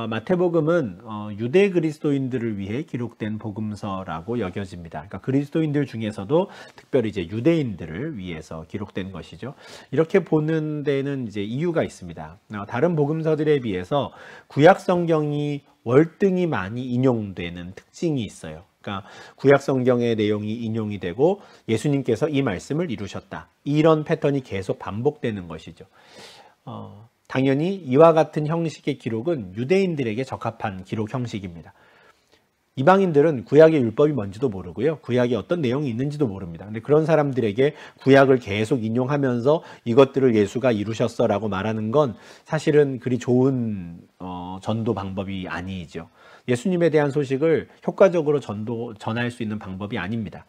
S1: 마태복음은 유대 그리스도인들을 위해 기록된 복음서라고 여겨집니다. 그러니까 그리스도인들 중에서도 특별히 이제 유대인들을 위해서 기록된 것이죠. 이렇게 보는 데는 이제 이유가 있습니다. 다른 복음서들에 비해서 구약 성경이 월등히 많이 인용되는 특징이 있어요. 그러니까 구약 성경의 내용이 인용이 되고 예수님께서 이 말씀을 이루셨다, 이런 패턴이 계속 반복되는 것이죠. 당연히 이와 같은 형식의 기록은 유대인들에게 적합한 기록 형식입니다. 이방인들은 구약의 율법이 뭔지도 모르고요, 구약에 어떤 내용이 있는지도 모릅니다. 근데 그런 사람들에게 구약을 계속 인용하면서 이것들을 예수가 이루셨어 라고 말하는 건 사실은 그리 좋은 전도 방법이 아니죠. 예수님에 대한 소식을 효과적으로 전할 수 있는 방법이 아닙니다.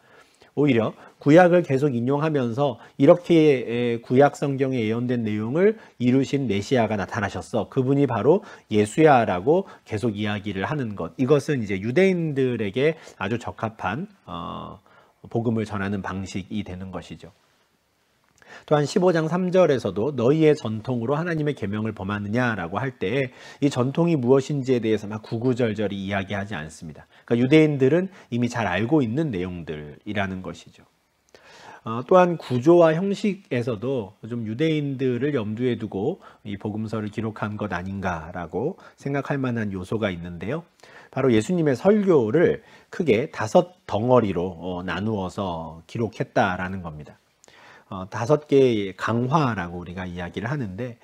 S1: 오히려 구약을 계속 인용하면서 이렇게 구약 성경에 예언된 내용을 이루신 메시아가 나타나셨어. 그분이 바로 예수야라고 계속 이야기를 하는 것. 이것은 이제 유대인들에게 아주 적합한 복음을 전하는 방식이 되는 것이죠. 또한 15장 3절에서도 너희의 전통으로 하나님의 계명을 범하느냐라고 할 때 이 전통이 무엇인지에 대해서 막 구구절절히 이야기하지 않습니다. 그러니까 유대인들은 이미 잘 알고 있는 내용들이라는 것이죠. 또한 구조와 형식에서도 좀 유대인들을 염두에 두고 이 복음서를 기록한 것 아닌가라고 생각할 만한 요소가 있는데요. 바로 예수님의 설교를 크게 5덩어리로 나누어서 기록했다라는 겁니다. 5개의 강화라고 우리가 이야기를 하는데,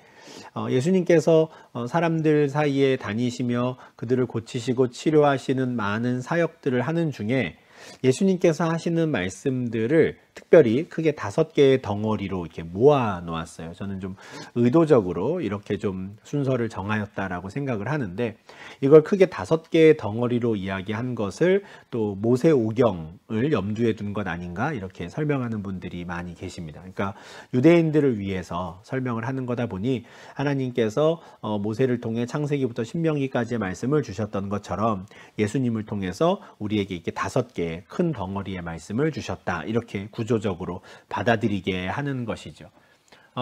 S1: 예수님께서 사람들 사이에 다니시며 그들을 고치시고 치료하시는 많은 사역들을 하는 중에 예수님께서 하시는 말씀들을 특별히 크게 5개의 덩어리로 이렇게 모아 놓았어요. 저는 좀 의도적으로 이렇게 좀 순서를 정하였다라고 생각을 하는데, 이걸 크게 5개의 덩어리로 이야기한 것을 또 모세오경을 염두에 둔 것 아닌가 이렇게 설명하는 분들이 많이 계십니다. 그러니까 유대인들을 위해서 설명을 하는 거다 보니 하나님께서 모세를 통해 창세기부터 신명기까지의 말씀을 주셨던 것처럼 예수님을 통해서 우리에게 이렇게 5개의 큰 덩어리의 말씀을 주셨다, 이렇게 구조적으로 받아들이게 하는 것이죠.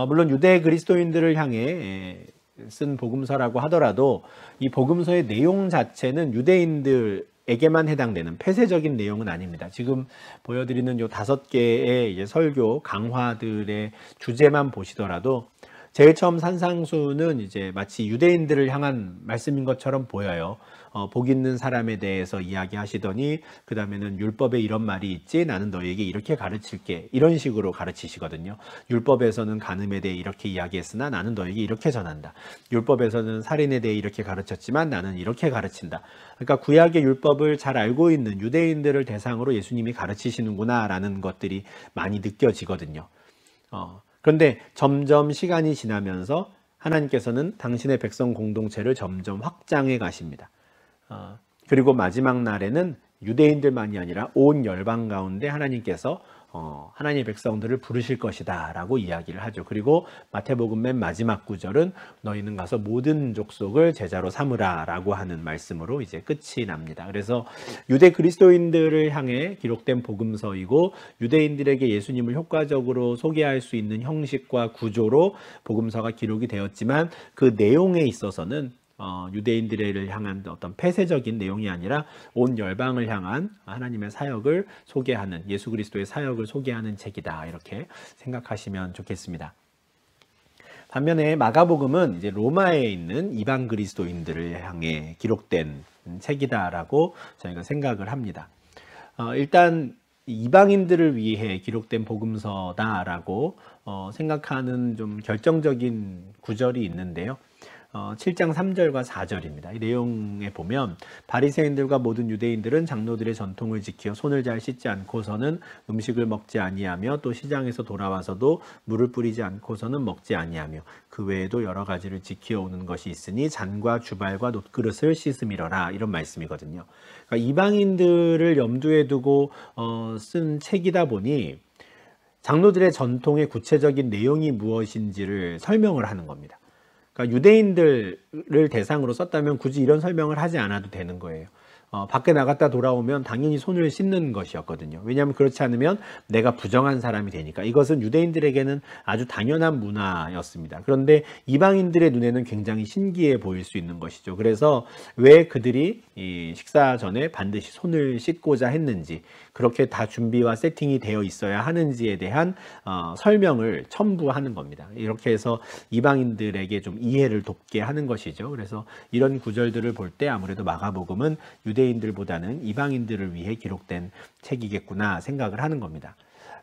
S1: 물론 유대 그리스도인들을 향해 쓴 복음서라고 하더라도 이 복음서의 내용 자체는 유대인들에게만 해당되는 폐쇄적인 내용은 아닙니다. 지금 보여드리는 요 5개의 설교 강화들의 주제만 보시더라도 제일 처음 산상수는 이제 마치 유대인들을 향한 말씀인 것처럼 보여요. 복 있는 사람에 대해서 이야기하시더니 그 다음에는 율법에 이런 말이 있지, 나는 너에게 이렇게 가르칠게, 이런 식으로 가르치시거든요. 율법에서는 간음에 대해 이렇게 이야기했으나 나는 너에게 이렇게 전한다. 율법에서는 살인에 대해 이렇게 가르쳤지만 나는 이렇게 가르친다. 그러니까 구약의 율법을 잘 알고 있는 유대인들을 대상으로 예수님이 가르치시는구나 라는 것들이 많이 느껴지거든요. 그런데 점점 시간이 지나면서 하나님께서는 당신의 백성 공동체를 점점 확장해 가십니다. 그리고 마지막 날에는 유대인들만이 아니라 온 열방 가운데 하나님께서 하나님의 백성들을 부르실 것이다 라고 이야기를 하죠. 그리고 마태복음 맨 마지막 구절은 너희는 가서 모든 족속을 제자로 삼으라 라고 하는 말씀으로 이제 끝이 납니다. 그래서 유대 그리스도인들을 향해 기록된 복음서이고, 유대인들에게 예수님을 효과적으로 소개할 수 있는 형식과 구조로 복음서가 기록이 되었지만, 그 내용에 있어서는 유대인들을 향한 어떤 폐쇄적인 내용이 아니라 온 열방을 향한 하나님의 사역을 소개하는, 예수 그리스도의 사역을 소개하는 책이다, 이렇게 생각하시면 좋겠습니다. 반면에 마가복음은 이제 로마에 있는 이방 그리스도인들을 향해 기록된 책이다라고 저희가 생각을 합니다. 일단 이방인들을 위해 기록된 복음서다라고 생각하는 좀 결정적인 구절이 있는데요. 7장 3절과 4절입니다. 이 내용에 보면 바리새인들과 모든 유대인들은 장로들의 전통을 지켜 손을 잘 씻지 않고서는 음식을 먹지 아니하며, 또 시장에서 돌아와서도 물을 뿌리지 않고서는 먹지 아니하며, 그 외에도 여러 가지를 지켜오는 것이 있으니 잔과 주발과 놋그릇을 씻음이러라, 이런 말씀이거든요. 그러니까 이방인들을 염두에 두고 쓴 책이다 보니 장로들의 전통의 구체적인 내용이 무엇인지를 설명을 하는 겁니다. 그러니까 유대인들을 대상으로 썼다면 굳이 이런 설명을 하지 않아도 되는 거예요. 밖에 나갔다 돌아오면 당연히 손을 씻는 것이었거든요. 왜냐하면 그렇지 않으면 내가 부정한 사람이 되니까. 이것은 유대인들에게는 아주 당연한 문화였습니다. 그런데 이방인들의 눈에는 굉장히 신기해 보일 수 있는 것이죠. 그래서 왜 그들이 이 식사 전에 반드시 손을 씻고자 했는지, 그렇게 다 준비와 세팅이 되어 있어야 하는지에 대한 설명을 첨부하는 겁니다. 이렇게 해서 이방인들에게 좀 이해를 돕게 하는 것이죠. 그래서 이런 구절들을 볼 때 아무래도 마가복음은 유대인들보다는 이방인들을 위해 기록된 책이겠구나 생각을 하는 겁니다.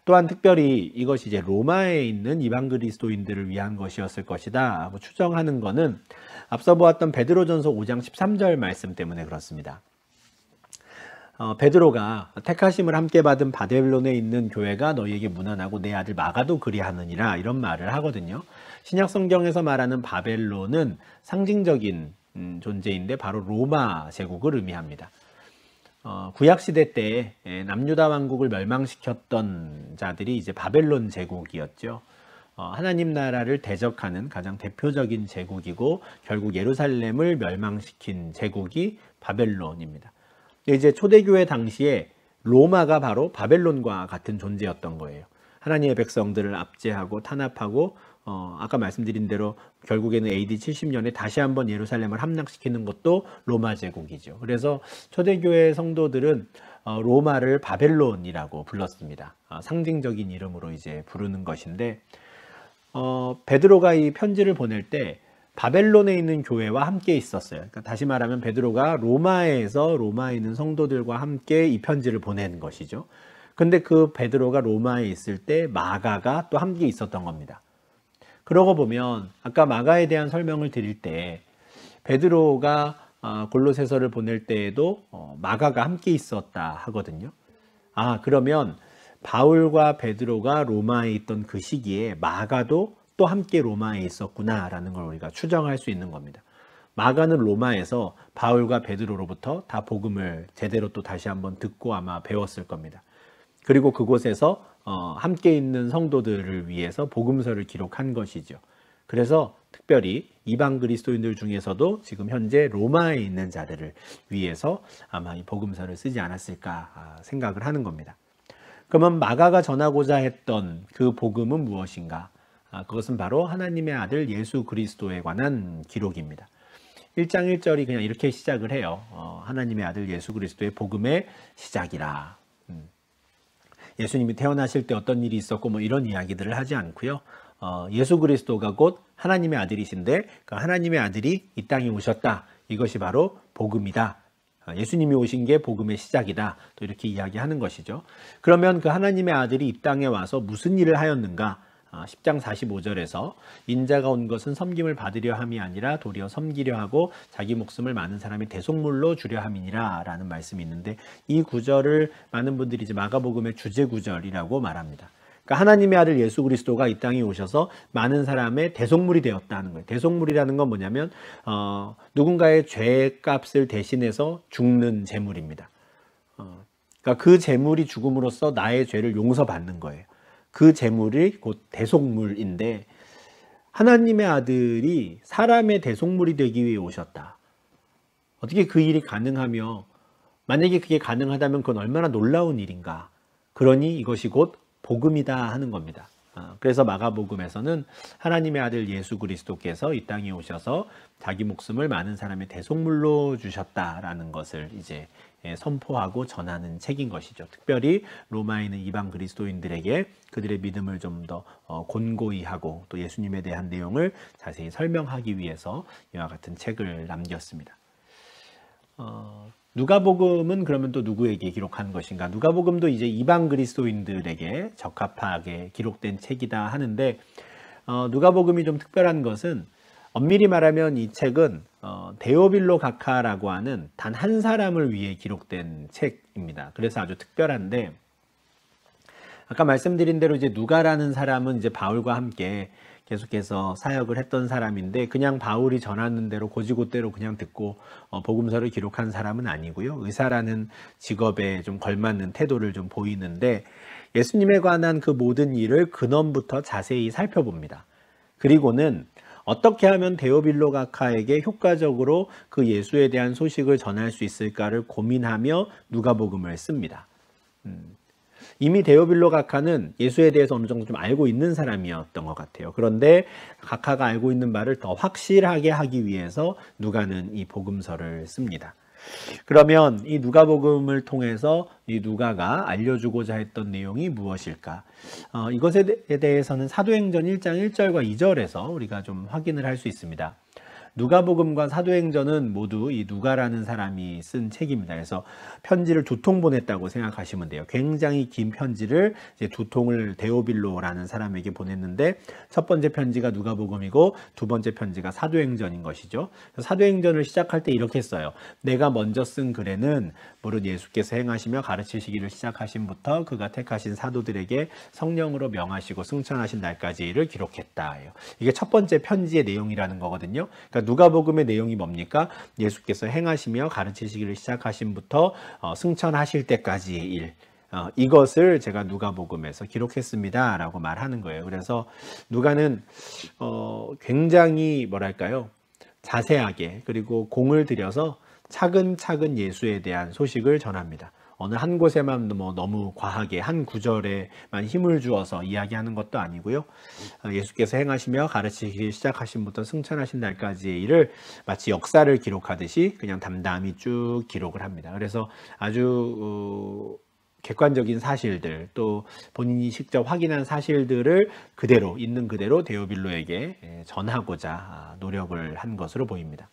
S1: 또한 특별히 이것이 이제 로마에 있는 이방 그리스도인들을 위한 것이었을 것이다 추정하는 것은 앞서 보았던 베드로전서 5장 13절 말씀 때문에 그렇습니다. 베드로가 택하심을 함께 받은 바벨론에 있는 교회가 너희에게 문안하고 내 아들 마가도 그리하느니라, 이런 말을 하거든요. 신약 성경에서 말하는 바벨론은 상징적인 존재인데 바로 로마 제국을 의미합니다. 구약 시대 때 남유다 왕국을 멸망시켰던 자들이 이제 바벨론 제국이었죠. 하나님 나라를 대적하는 가장 대표적인 제국이고 결국 예루살렘을 멸망시킨 제국이 바벨론입니다. 이제 초대교회 당시에 로마가 바로 바벨론과 같은 존재였던 거예요. 하나님의 백성들을 압제하고 탄압하고 아까 말씀드린 대로 결국에는 AD 70년에 다시 한번 예루살렘을 함락시키는 것도 로마 제국이죠. 그래서 초대교회 성도들은 로마를 바벨론이라고 불렀습니다. 상징적인 이름으로 이제 부르는 것인데 베드로가 이 편지를 보낼 때 바벨론에 있는 교회와 함께 있었어요. 그러니까 다시 말하면 베드로가 로마에 있는 성도들과 함께 이 편지를 보낸 것이죠. 근데 그 베드로가 로마에 있을 때 마가가 또 함께 있었던 겁니다. 그러고 보면 아까 마가에 대한 설명을 드릴 때 베드로가 골로새서를 보낼 때에도 마가가 함께 있었다 하거든요. 그러면 바울과 베드로가 로마에 있던 그 시기에 마가도 또 함께 로마에 있었구나라는 걸 우리가 추정할 수 있는 겁니다. 마가는 로마에서 바울과 베드로로부터 다 복음을 제대로 또 다시 한번 듣고 아마 배웠을 겁니다. 그리고 그곳에서 함께 있는 성도들을 위해서 복음서를 기록한 것이죠. 그래서 특별히 이방 그리스도인들 중에서도 지금 현재 로마에 있는 자들을 위해서 아마 이 복음서를 쓰지 않았을까 생각을 하는 겁니다. 그러면 마가가 전하고자 했던 그 복음은 무엇인가? 그것은 바로 하나님의 아들 예수 그리스도에 관한 기록입니다. 1장 1절이 그냥 이렇게 시작을 해요. 하나님의 아들 예수 그리스도의 복음의 시작이라. 예수님이 태어나실 때 어떤 일이 있었고 뭐 이런 이야기들을 하지 않고요. 예수 그리스도가 곧 하나님의 아들이신데 그 하나님의 아들이 이 땅에 오셨다. 이것이 바로 복음이다. 예수님이 오신 게 복음의 시작이다. 또 이렇게 이야기하는 것이죠. 그러면 그 하나님의 아들이 이 땅에 와서 무슨 일을 하였는가? 10장 45절에서 인자가 온 것은 섬김을 받으려 함이 아니라 도리어 섬기려 하고 자기 목숨을 많은 사람의 대속물로 주려 함이니라 라는 말씀이 있는데 이 구절을 많은 분들이 이제 마가복음의 주제 구절이라고 말합니다. 그러니까 하나님의 아들 예수 그리스도가 이 땅에 오셔서 많은 사람의 대속물이 되었다는 거예요. 대속물이라는 건 뭐냐면 누군가의 죄값을 대신해서 죽는 제물입니다. 그러니까 그 제물이 죽음으로써 나의 죄를 용서받는 거예요. 그 제물이 곧 대속물인데 하나님의 아들이 사람의 대속물이 되기 위해 오셨다. 어떻게 그 일이 가능하며 만약에 그게 가능하다면 그건 얼마나 놀라운 일인가. 그러니 이것이 곧 복음이다 하는 겁니다. 그래서 마가복음에서는 하나님의 아들 예수 그리스도께서 이 땅에 오셔서 자기 목숨을 많은 사람의 대속물로 주셨다라는 것을 이제 선포하고 전하는 책인 것이죠. 특별히 로마에 있는 이방 그리스도인들에게 그들의 믿음을 좀 더 곤고히 하고 또 예수님에 대한 내용을 자세히 설명하기 위해서 이와 같은 책을 남겼습니다. 누가복음은 그러면 또 누구에게 기록한 것인가? 누가복음도 이제 이방 그리스도인들에게 적합하게 기록된 책이다 하는데 누가복음이 좀 특별한 것은 엄밀히 말하면 이 책은 데오빌로 가카라고 하는 단 한 사람을 위해 기록된 책입니다. 그래서 아주 특별한데 아까 말씀드린 대로 이제 누가라는 사람은 이제 바울과 함께 계속해서 사역을 했던 사람인데 그냥 바울이 전하는 대로 고지고대로 그냥 듣고 복음서를 기록한 사람은 아니고요. 의사라는 직업에 좀 걸맞는 태도를 좀 보이는데 예수님에 관한 그 모든 일을 근원부터 자세히 살펴봅니다. 그리고는 어떻게 하면 데오빌로 가카에게 효과적으로 그 예수에 대한 소식을 전할 수 있을까를 고민하며 누가복음을 씁니다. 이미 데오빌로 가카는 예수에 대해서 어느 정도 좀 알고 있는 사람이었던 것 같아요. 그런데 가카가 알고 있는 바를 더 확실하게 하기 위해서 누가는 이 복음서를 씁니다. 그러면 이 누가복음을 통해서 이 누가가 알려주고자 했던 내용이 무엇일까? 이것에 대해서는 사도행전 1장 1절과 2절에서 우리가 좀 확인을 할 수 있습니다. 누가복음과 사도행전은 모두 이 누가라는 사람이 쓴 책입니다. 그래서 편지를 2통 보냈다고 생각하시면 돼요. 굉장히 긴 편지를 이제 2통을 데오빌로라는 사람에게 보냈는데 첫 번째 편지가 누가복음이고 두 번째 편지가 사도행전인 것이죠. 사도행전을 시작할 때 이렇게 써요. 내가 먼저 쓴 글에는 무릇 예수께서 행하시며 가르치시기를 시작하신부터 그가 택하신 사도들에게 성령으로 명하시고 승천하신 날까지를 기록했다. 이게 첫 번째 편지의 내용이라는 거거든요. 그러니까 누가복음의 내용이 뭡니까? 예수께서 행하시며 가르치시기를 시작하신부터 승천하실 때까지의 일. 이것을 제가 누가복음에서 기록했습니다 라고 말하는 거예요. 그래서 누가는 굉장히 뭐랄까요, 자세하게 그리고 공을 들여서 차근차근 예수에 대한 소식을 전합니다. 어느 한 곳에만 너무 과하게 한 구절에만 힘을 주어서 이야기하는 것도 아니고요. 예수께서 행하시며 가르치기 시작하신부터 승천하신 날까지의 일을 마치 역사를 기록하듯이 그냥 담담히 쭉 기록을 합니다. 그래서 아주 객관적인 사실들, 또 본인이 직접 확인한 사실들을 그대로 있는 그대로 데오빌로에게 전하고자 노력을 한 것으로 보입니다.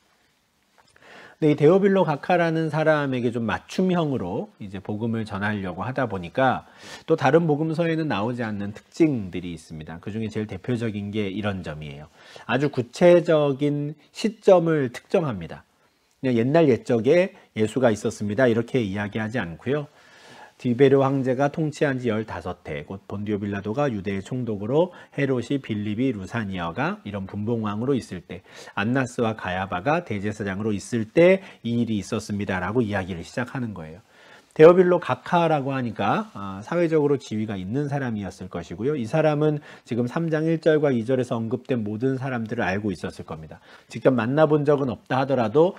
S1: 근데 이 데오빌로 가카라는 사람에게 좀 맞춤형으로 이제 복음을 전하려고 하다 보니까 또 다른 복음서에는 나오지 않는 특징들이 있습니다. 그 중에 제일 대표적인 게 이런 점이에요. 아주 구체적인 시점을 특정합니다. 그냥 옛날 옛적에 예수가 있었습니다 이렇게 이야기하지 않고요. 디베르 황제가 통치한 지 15해, 곧 본디오 빌라도가 유대의 총독으로, 헤롯이 빌립이 루사니아가 이런 분봉왕으로 있을 때, 안나스와 가야바가 대제사장으로 있을 때 이 일이 있었습니다 라고 이야기를 시작하는 거예요. 데오빌로 가카라고 하니까 사회적으로 지위가 있는 사람이었을 것이고요. 이 사람은 지금 3장 1절과 2절에서 언급된 모든 사람들을 알고 있었을 겁니다. 직접 만나본 적은 없다 하더라도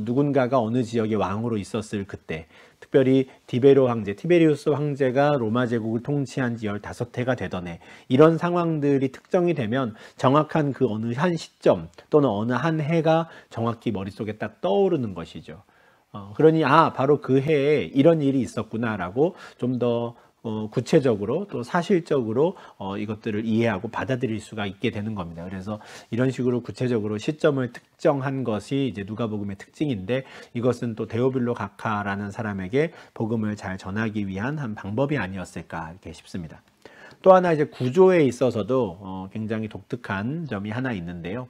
S1: 누군가가 어느 지역의 왕으로 있었을 그때, 특별히 디베로 황제, 티베리우스 황제가 로마 제국을 통치한 지 15해가 되던 해, 이런 상황들이 특정이 되면 정확한 그 어느 한 시점 또는 어느 한 해가 정확히 머릿속에 딱 떠오르는 것이죠. 그러니 바로 그 해에 이런 일이 있었구나라고 좀 더 구체적으로 또 사실적으로 이것들을 이해하고 받아들일 수가 있게 되는 겁니다. 그래서 이런 식으로 구체적으로 시점을 특정한 것이 이제 누가복음의 특징인데, 이것은 또 데오빌로 가카라는 사람에게 복음을 잘 전하기 위한 한 방법이 아니었을까 이렇게 싶습니다. 또 하나 이제 구조에 있어서도 굉장히 독특한 점이 하나 있는데요.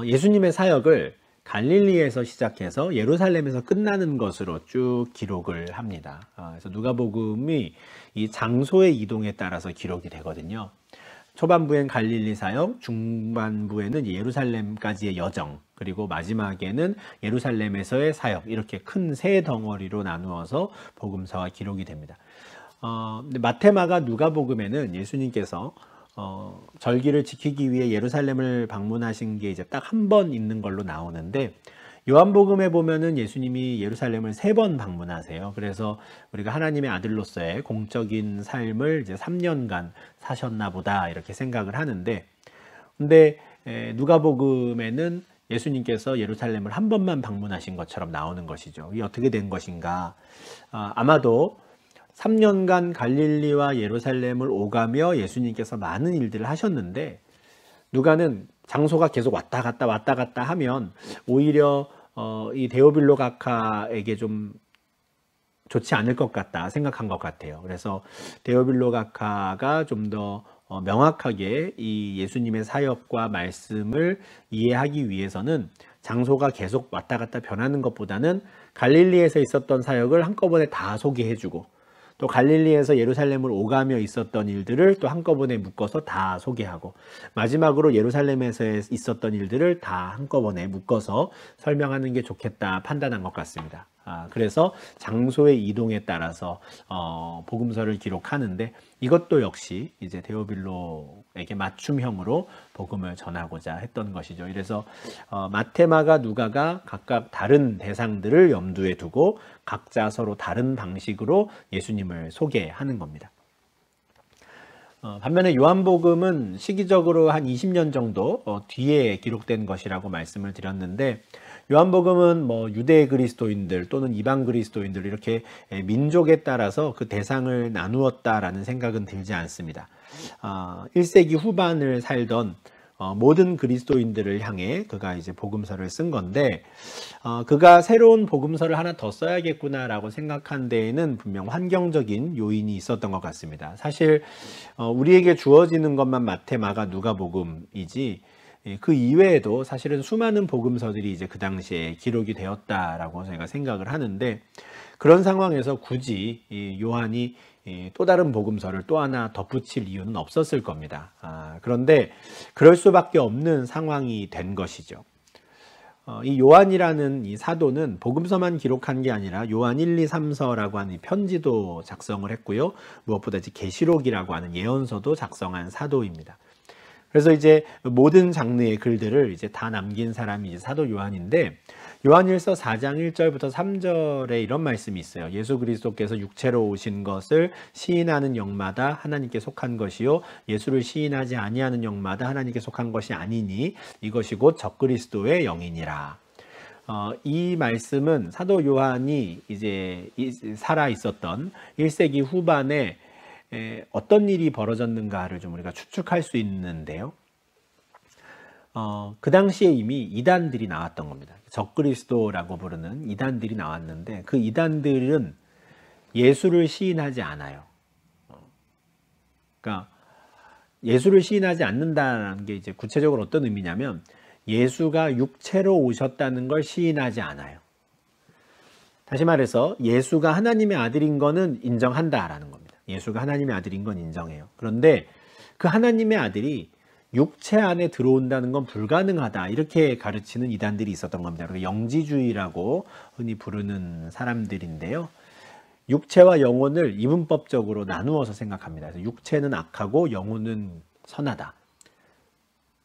S1: 예수님의 사역을 갈릴리에서 시작해서 예루살렘에서 끝나는 것으로 쭉 기록을 합니다. 그래서 누가복음이 이 장소의 이동에 따라서 기록이 되거든요. 초반부엔 갈릴리 사역, 중반부에는 예루살렘까지의 여정, 그리고 마지막에는 예루살렘에서의 사역, 이렇게 큰 세 덩어리로 나누어서 복음서가 기록이 됩니다. 근데 마테마가 누가복음에는 예수님께서 절기를 지키기 위해 예루살렘을 방문하신 게 이제 딱 한 번 있는 걸로 나오는데, 요한복음에 보면은 예수님이 예루살렘을 3번 방문하세요. 그래서 우리가 하나님의 아들로서의 공적인 삶을 이제 3년간 사셨나 보다 이렇게 생각을 하는데, 근데 누가복음에는 예수님께서 예루살렘을 한 번만 방문하신 것처럼 나오는 것이죠. 이게 어떻게 된 것인가? 아마도 3년간 갈릴리와 예루살렘을 오가며 예수님께서 많은 일들을 하셨는데, 누가는 장소가 계속 왔다 갔다 하면 오히려 이 데오빌로 가카에게 좀 좋지 않을 것 같다 생각한 것 같아요. 그래서 데오빌로 가카가 좀 더 명확하게 이 예수님의 사역과 말씀을 이해하기 위해서는 장소가 계속 왔다 갔다 변하는 것보다는 갈릴리에서 있었던 사역을 한꺼번에 다 소개해주고, 또 갈릴리에서 예루살렘을 오가며 있었던 일들을 또 한꺼번에 묶어서 다 소개하고, 마지막으로 예루살렘에서 있었던 일들을 다 한꺼번에 묶어서 설명하는 게 좋겠다 판단한 것 같습니다. 그래서 장소의 이동에 따라서 복음서를 기록하는데, 이것도 역시 이제 데오빌로에게 맞춤형으로 복음을 전하고자 했던 것이죠. 그래서 마테마가 누가가 각각 다른 대상들을 염두에 두고 각자 서로 다른 방식으로 예수님을 소개하는 겁니다. 반면에 요한복음은 시기적으로 한 20년 정도 뒤에 기록된 것이라고 말씀을 드렸는데, 요한복음은 유대 그리스도인들 또는 이방 그리스도인들 이렇게 민족에 따라서 그 대상을 나누었다라는 생각은 들지 않습니다. 1세기 후반을 살던 모든 그리스도인들을 향해 그가 이제 복음서를 쓴 건데, 그가 새로운 복음서를 하나 더 써야겠구나라고 생각한 데에는 분명 환경적인 요인이 있었던 것 같습니다. 사실 우리에게 주어지는 것만 마태, 마가, 누가복음이지 그 이외에도 사실은 수많은 복음서들이 이제 그 당시에 기록이 되었다라고 저희가 생각을 하는데, 그런 상황에서 굳이 이 요한이 또 다른 복음서를 또 하나 덧붙일 이유는 없었을 겁니다. 그런데 그럴 수밖에 없는 상황이 된 것이죠. 이 요한이라는 이 사도는 복음서만 기록한 게 아니라 요한 1, 2, 3서라고 하는 편지도 작성을 했고요. 무엇보다 이제 계시록이라고 하는 예언서도 작성한 사도입니다. 그래서 이제 모든 장르의 글들을 이제 다 남긴 사람이 이제 사도 요한인데, 요한일서 4장 1절부터 3절에 이런 말씀이 있어요. 예수 그리스도께서 육체로 오신 것을 시인하는 영마다 하나님께 속한 것이요, 예수를 시인하지 아니하는 영마다 하나님께 속한 것이 아니니 이것이 곧 적그리스도의 영이니라. 이 말씀은 사도 요한이 이제 살아 있었던 1세기 후반에 어떤 일이 벌어졌는가를 좀 우리가 추측할 수 있는데요. 그 당시에 이미 이단들이 나왔던 겁니다. 적그리스도라고 부르는 이단들이 나왔는데, 그 이단들은 예수를 시인하지 않아요. 그러니까 예수를 시인하지 않는다는 게 이제 구체적으로 어떤 의미냐면, 예수가 육체로 오셨다는 걸 시인하지 않아요. 다시 말해서 예수가 하나님의 아들인 거는 인정한다라는 겁니다. 예수가 하나님의 아들인 건 인정해요. 그런데 그 하나님의 아들이 육체 안에 들어온다는 건 불가능하다, 이렇게 가르치는 이단들이 있었던 겁니다. 영지주의라고 흔히 부르는 사람들인데요. 육체와 영혼을 이분법적으로 나누어서 생각합니다. 그래서 육체는 악하고 영혼은 선하다.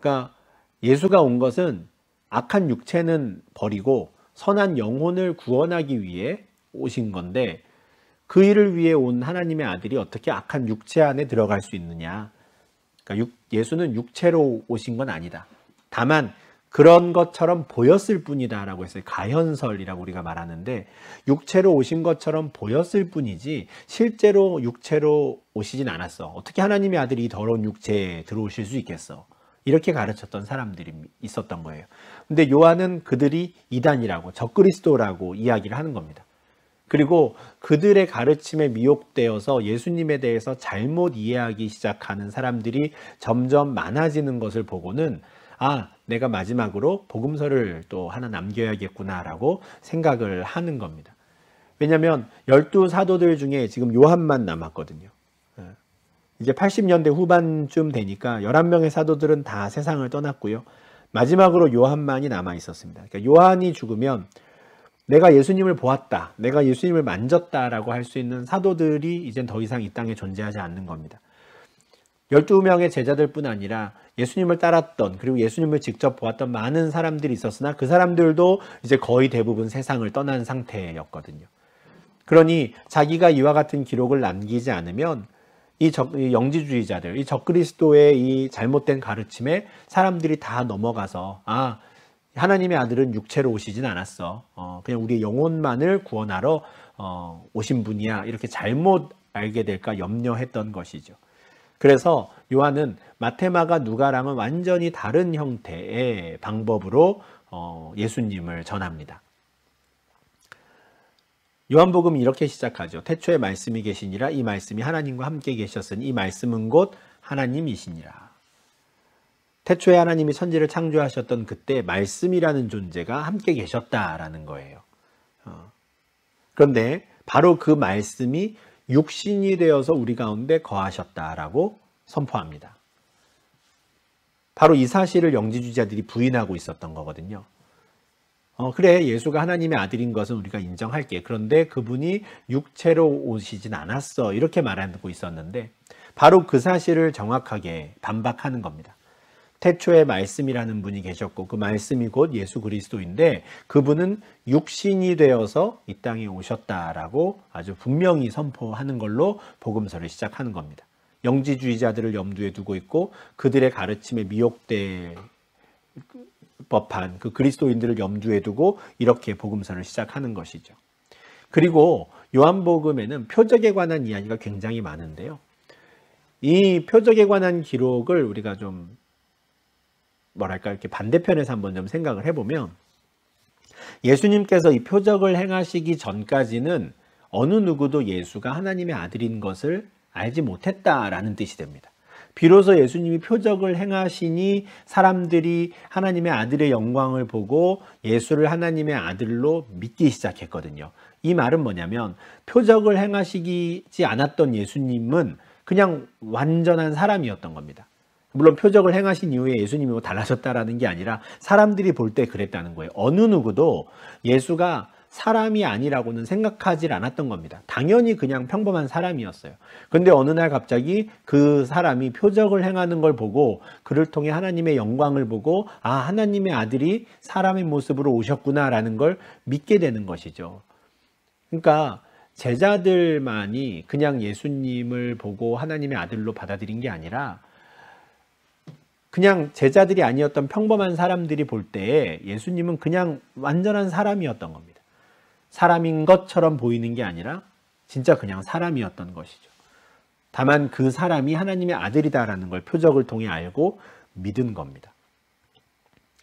S1: 그러니까 예수가 온 것은 악한 육체는 버리고 선한 영혼을 구원하기 위해 오신 건데, 그 일을 위해 온 하나님의 아들이 어떻게 악한 육체 안에 들어갈 수 있느냐. 그러니까 예수는 육체로 오신 건 아니다. 다만 그런 것처럼 보였을 뿐이다 라고 했어요. 가현설이라고 우리가 말하는데, 육체로 오신 것처럼 보였을 뿐이지 실제로 육체로 오시진 않았어. 어떻게 하나님의 아들이 더러운 육체에 들어오실 수 있겠어. 이렇게 가르쳤던 사람들이 있었던 거예요. 근데 요한은 그들이 이단이라고, 적그리스도라고 이야기를 하는 겁니다. 그리고 그들의 가르침에 미혹되어서 예수님에 대해서 잘못 이해하기 시작하는 사람들이 점점 많아지는 것을 보고는, 내가 마지막으로 복음서를 또 하나 남겨야겠구나라고 생각을 하는 겁니다. 왜냐하면 12사도들 중에 지금 요한만 남았거든요. 이제 80년대 후반쯤 되니까 11명의 사도들은 다 세상을 떠났고요. 마지막으로 요한만이 남아 있었습니다. 그러니까 요한이 죽으면 내가 예수님을 보았다, 내가 예수님을 만졌다라고 할 수 있는 사도들이 이젠 더 이상 이 땅에 존재하지 않는 겁니다. 12명의 제자들뿐 아니라 예수님을 따랐던, 그리고 예수님을 직접 보았던 많은 사람들이 있었으나 그 사람들도 이제 거의 대부분 세상을 떠난 상태였거든요. 그러니 자기가 이와 같은 기록을 남기지 않으면 이 영지주의자들, 이 적그리스도의 이 잘못된 가르침에 사람들이 다 넘어가서, 하나님의 아들은 육체로 오시진 않았어. 그냥 우리의 영혼만을 구원하러 오신 분이야. 이렇게 잘못 알게 될까 염려했던 것이죠. 그래서 요한은 마테마가 누가랑은 완전히 다른 형태의 방법으로 예수님을 전합니다. 요한복음이 이렇게 시작하죠. 태초에 말씀이 계시니라. 이 말씀이 하나님과 함께 계셨으니 이 말씀은 곧 하나님이시니라. 태초에 하나님이 천지를 창조하셨던 그때 말씀이라는 존재가 함께 계셨다라는 거예요. 그런데 바로 그 말씀이 육신이 되어서 우리 가운데 거하셨다라고 선포합니다. 바로 이 사실을 영지주의자들이 부인하고 있었던 거거든요. 그래, 예수가 하나님의 아들인 것은 우리가 인정할게. 그런데 그분이 육체로 오시진 않았어. 이렇게 말하고 있었는데, 바로 그 사실을 정확하게 반박하는 겁니다. 태초에 말씀이라는 분이 계셨고 그 말씀이 곧 예수 그리스도인데, 그분은 육신이 되어서 이 땅에 오셨다라고 아주 분명히 선포하는 걸로 복음서를 시작하는 겁니다. 영지주의자들을 염두에 두고 있고 그들의 가르침에 미혹될 법한 그 그리스도인들을 염두에 두고 이렇게 복음서를 시작하는 것이죠. 그리고 요한복음에는 표적에 관한 이야기가 굉장히 많은데요. 이 표적에 관한 기록을 우리가 좀 이렇게 반대편에서 한번 좀 생각을 해보면, 예수님께서 이 표적을 행하시기 전까지는 어느 누구도 예수가 하나님의 아들인 것을 알지 못했다라는 뜻이 됩니다. 비로소 예수님이 표적을 행하시니 사람들이 하나님의 아들의 영광을 보고 예수를 하나님의 아들로 믿기 시작했거든요. 이 말은 뭐냐면 표적을 행하시지 않았던 예수님은 그냥 완전한 사람이었던 겁니다. 물론 표적을 행하신 이후에 예수님이 뭐 달라졌다라는 게 아니라 사람들이 볼 때 그랬다는 거예요. 어느 누구도 예수가 사람이 아니라고는 생각하지 않았던 겁니다. 당연히 그냥 평범한 사람이었어요. 그런데 어느 날 갑자기 그 사람이 표적을 행하는 걸 보고 그를 통해 하나님의 영광을 보고 아, 하나님의 아들이 사람의 모습으로 오셨구나라는 걸 믿게 되는 것이죠. 그러니까 제자들만이 그냥 예수님을 보고 하나님의 아들로 받아들인 게 아니라 그냥 제자들이 아니었던 평범한 사람들이 볼 때 예수님은 그냥 완전한 사람이었던 겁니다. 사람인 것처럼 보이는 게 아니라 진짜 그냥 사람이었던 것이죠. 다만 그 사람이 하나님의 아들이다라는 걸 표적을 통해 알고 믿은 겁니다.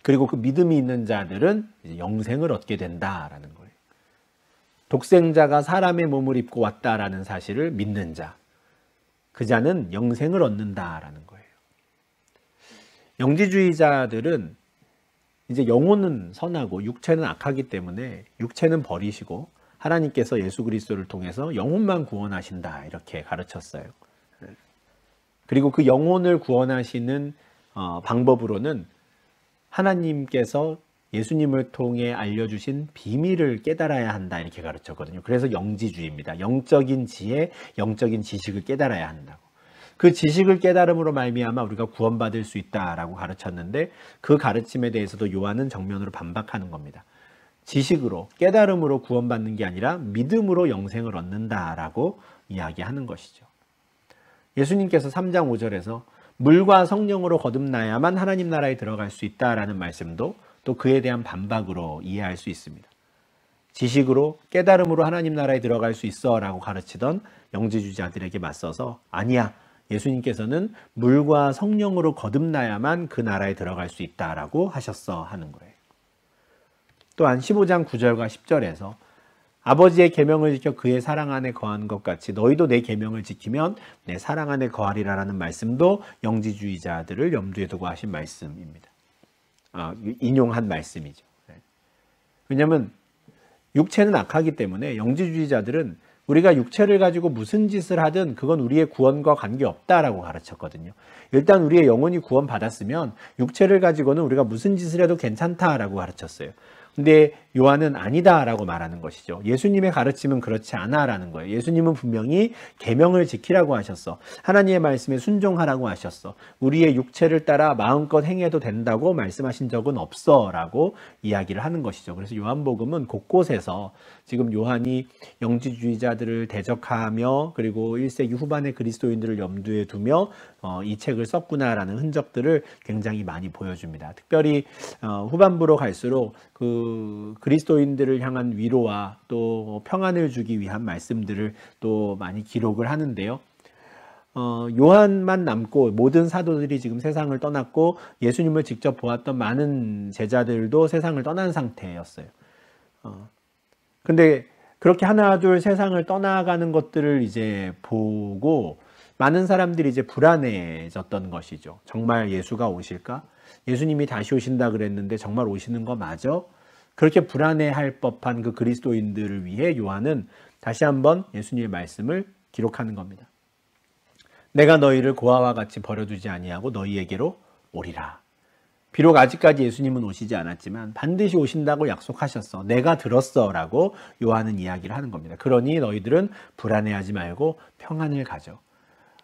S1: 그리고 그 믿음이 있는 자들은 이제 영생을 얻게 된다라는 거예요. 독생자가 사람의 몸을 입고 왔다라는 사실을 믿는 자, 그 자는 영생을 얻는다라는 거예요. 영지주의자들은 이제 영혼은 선하고 육체는 악하기 때문에 육체는 버리시고 하나님께서 예수 그리스도를 통해서 영혼만 구원하신다 이렇게 가르쳤어요. 그리고 그 영혼을 구원하시는 방법으로는 하나님께서 예수님을 통해 알려주신 비밀을 깨달아야 한다 이렇게 가르쳤거든요. 그래서 영지주의입니다. 영적인 지혜, 영적인 지식을 깨달아야 한다고. 그 지식을 깨달음으로 말미암아 우리가 구원받을 수 있다라고 가르쳤는데 그 가르침에 대해서도 요한은 정면으로 반박하는 겁니다. 지식으로, 깨달음으로 구원받는 게 아니라 믿음으로 영생을 얻는다라고 이야기하는 것이죠. 예수님께서 3장 5절에서 물과 성령으로 거듭나야만 하나님 나라에 들어갈 수 있다라는 말씀도 또 그에 대한 반박으로 이해할 수 있습니다. 지식으로, 깨달음으로 하나님 나라에 들어갈 수 있어 라고 가르치던 영지주의자들에게 맞서서 아니야, 예수님께서는 물과 성령으로 거듭나야만 그 나라에 들어갈 수 있다라고 하셨어 하는 거예요. 또한 15장 9절과 10절에서 아버지의 계명을 지켜 그의 사랑 안에 거한 것 같이 너희도 내 계명을 지키면 내 사랑 안에 거하리라라는 말씀도 영지주의자들을 염두에 두고 하신 말씀입니다. 인용한 말씀이죠. 왜냐하면 육체는 악하기 때문에 영지주의자들은 우리가 육체를 가지고 무슨 짓을 하든 그건 우리의 구원과 관계없다라고 가르쳤거든요. 일단 우리의 영혼이 구원받았으면 육체를 가지고는 우리가 무슨 짓을 해도 괜찮다라고 가르쳤어요. 근데 요한은 아니다라고 말하는 것이죠. 예수님의 가르침은 그렇지 않아라는 거예요. 예수님은 분명히 계명을 지키라고 하셨어. 하나님의 말씀에 순종하라고 하셨어. 우리의 육체를 따라 마음껏 행해도 된다고 말씀하신 적은 없어라고 이야기를 하는 것이죠. 그래서 요한복음은 곳곳에서 지금 요한이 영지주의자들을 대적하며 그리고 1세기 후반의 그리스도인들을 염두에 두며 이 책을 썼구나라는 흔적들을 굉장히 많이 보여줍니다. 특별히 후반부로 갈수록 그 그리스도인들을 향한 위로와 또 평안을 주기 위한 말씀들을 또 많이 기록을 하는데요. 요한만 남고 모든 사도들이 지금 세상을 떠났고 예수님을 직접 보았던 많은 제자들도 세상을 떠난 상태였어요. 근데 그렇게 하나 둘 세상을 떠나가는 것들을 이제 보고 많은 사람들이 이제 불안해졌던 것이죠. 정말 예수가 오실까? 예수님이 다시 오신다 그랬는데 정말 오시는 거 맞아? 그렇게 불안해할 법한 그 그리스도인들을 위해 요한은 다시 한번 예수님의 말씀을 기록하는 겁니다. 내가 너희를 고아와 같이 버려두지 아니하고 너희에게로 오리라. 비록 아직까지 예수님은 오시지 않았지만 반드시 오신다고 약속하셨어. 내가 들었어 라고 요한은 이야기를 하는 겁니다. 그러니 너희들은 불안해하지 말고 평안을 가져.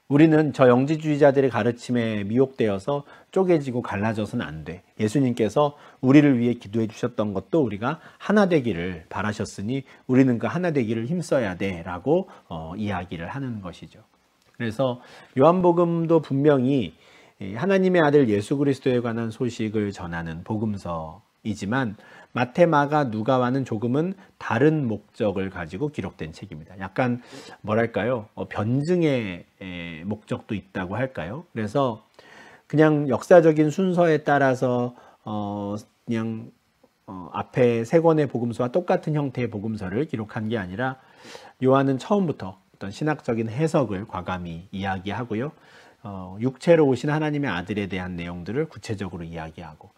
S1: 우리는 저 영지주의자들의 가르침에 미혹되어서 쪼개지고 갈라져서는 안 돼. 예수님께서 우리를 위해 기도해 주셨던 것도 우리가 하나 되기를 바라셨으니 우리는 그 하나 되기를 힘써야 돼 라고 이야기를 하는 것이죠. 그래서 요한복음도 분명히 하나님의 아들 예수 그리스도에 관한 소식을 전하는 복음서이지만 마태, 마가, 누가와는 조금은 다른 목적을 가지고 기록된 책입니다. 약간 뭐랄까요? 변증의 목적도 있다고 할까요? 그래서 그냥 역사적인 순서에 따라서 그냥 앞에 세 권의 복음서와 똑같은 형태의 복음서를 기록한 게 아니라 요한은 처음부터 어떤 신학적인 해석을 과감히 이야기하고요. 육체로 오신 하나님의 아들에 대한 내용들을 구체적으로 이야기하고,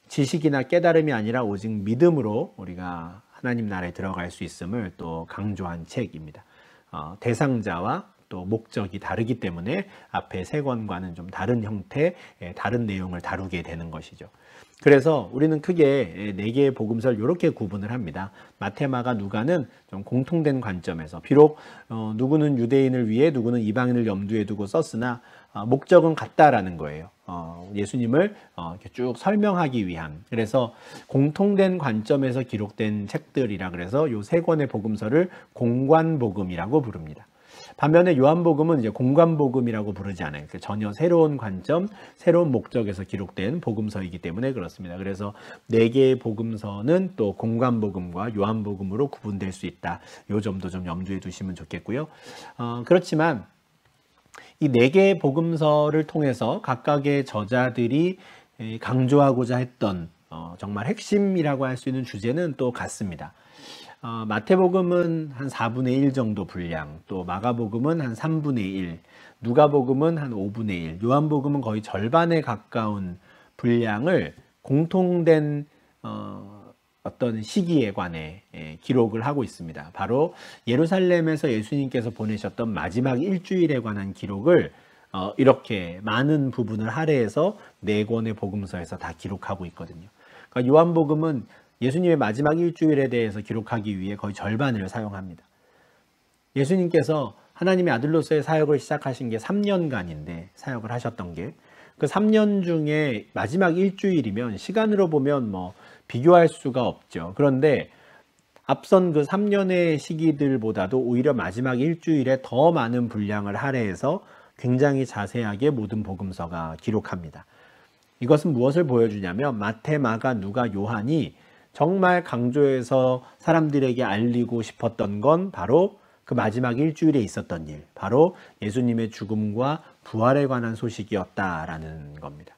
S1: 지식이나 깨달음이 아니라 오직 믿음으로 우리가 하나님 나라에 들어갈 수 있음을 또 강조한 책입니다. 대상자와 또 목적이 다르기 때문에 앞에 세 권과는 좀 다른 형태, 다른 내용을 다루게 되는 것이죠. 그래서 우리는 크게 네 개의 복음서를 이렇게 구분을 합니다. 마태, 마가, 누가는 좀 공통된 관점에서, 비록 누구는 유대인을 위해 누구는 이방인을 염두에 두고 썼으나 목적은 같다라는 거예요. 예수님을 이렇게 쭉 설명하기 위한. 그래서 공통된 관점에서 기록된 책들이라 그래서 이 세 권의 복음서를 공관복음이라고 부릅니다. 반면에 요한복음은 이제 공관복음이라고 부르지 않아요. 전혀 새로운 관점, 새로운 목적에서 기록된 복음서이기 때문에 그렇습니다. 그래서 네 개의 복음서는 또 공관복음과 요한복음으로 구분될 수 있다. 이 점도 좀 염두에 두시면 좋겠고요. 그렇지만 이 네 개의 복음서를 통해서 각각의 저자들이 강조하고자 했던 정말 핵심이라고 할 수 있는 주제는 또 같습니다. 마태복음은 한 4분의 1 정도 분량, 또 마가복음은 한 3분의 1, 누가복음은 한 5분의 1, 요한복음은 거의 절반에 가까운 분량을 공통된 어떤 시기에 관해 기록을 하고 있습니다. 바로 예루살렘에서 예수님께서 보내셨던 마지막 일주일에 관한 기록을 이렇게 많은 부분을 할애해서 네 권의 복음서에서 다 기록하고 있거든요. 그러니까 요한복음은 예수님의 마지막 일주일에 대해서 기록하기 위해 거의 절반을 사용합니다. 예수님께서 하나님의 아들로서의 사역을 시작하신 게 3년간인데, 사역을 하셨던 게 그 3년 중에 마지막 일주일이면 시간으로 보면 뭐 비교할 수가 없죠. 그런데 앞선 그 3년의 시기들보다도 오히려 마지막 일주일에 더 많은 분량을 할애해서 굉장히 자세하게 모든 복음서가 기록합니다. 이것은 무엇을 보여주냐면 마태, 마가, 누가, 요한이 정말 강조해서 사람들에게 알리고 싶었던 건 바로 그 마지막 일주일에 있었던 일, 바로 예수님의 죽음과 부활에 관한 소식이었다라는 겁니다.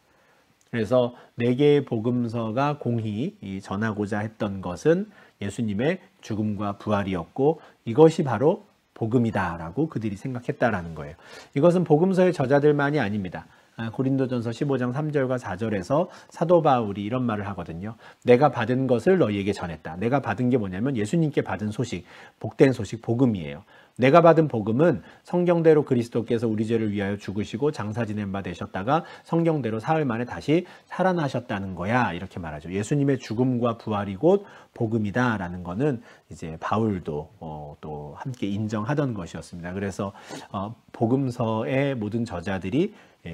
S1: 그래서 네 개의 복음서가 공히 전하고자 했던 것은 예수님의 죽음과 부활이었고, 이것이 바로 복음이다라고 그들이 생각했다라는 거예요. 이것은 복음서의 저자들만이 아닙니다. 고린도전서 15장 3절과 4절에서 사도 바울이 이런 말을 하거든요. 내가 받은 것을 너희에게 전했다. 내가 받은 게 뭐냐면 예수님께 받은 소식, 복된 소식, 복음이에요. 내가 받은 복음은 성경대로 그리스도께서 우리 죄를 위하여 죽으시고 장사 지낸 바 되셨다가 성경대로 사흘 만에 다시 살아나셨다는 거야. 이렇게 말하죠. 예수님의 죽음과 부활이 곧 복음이다라는 거는 이제 바울도 또 함께 인정하던 것이었습니다. 그래서 복음서의 모든 저자들이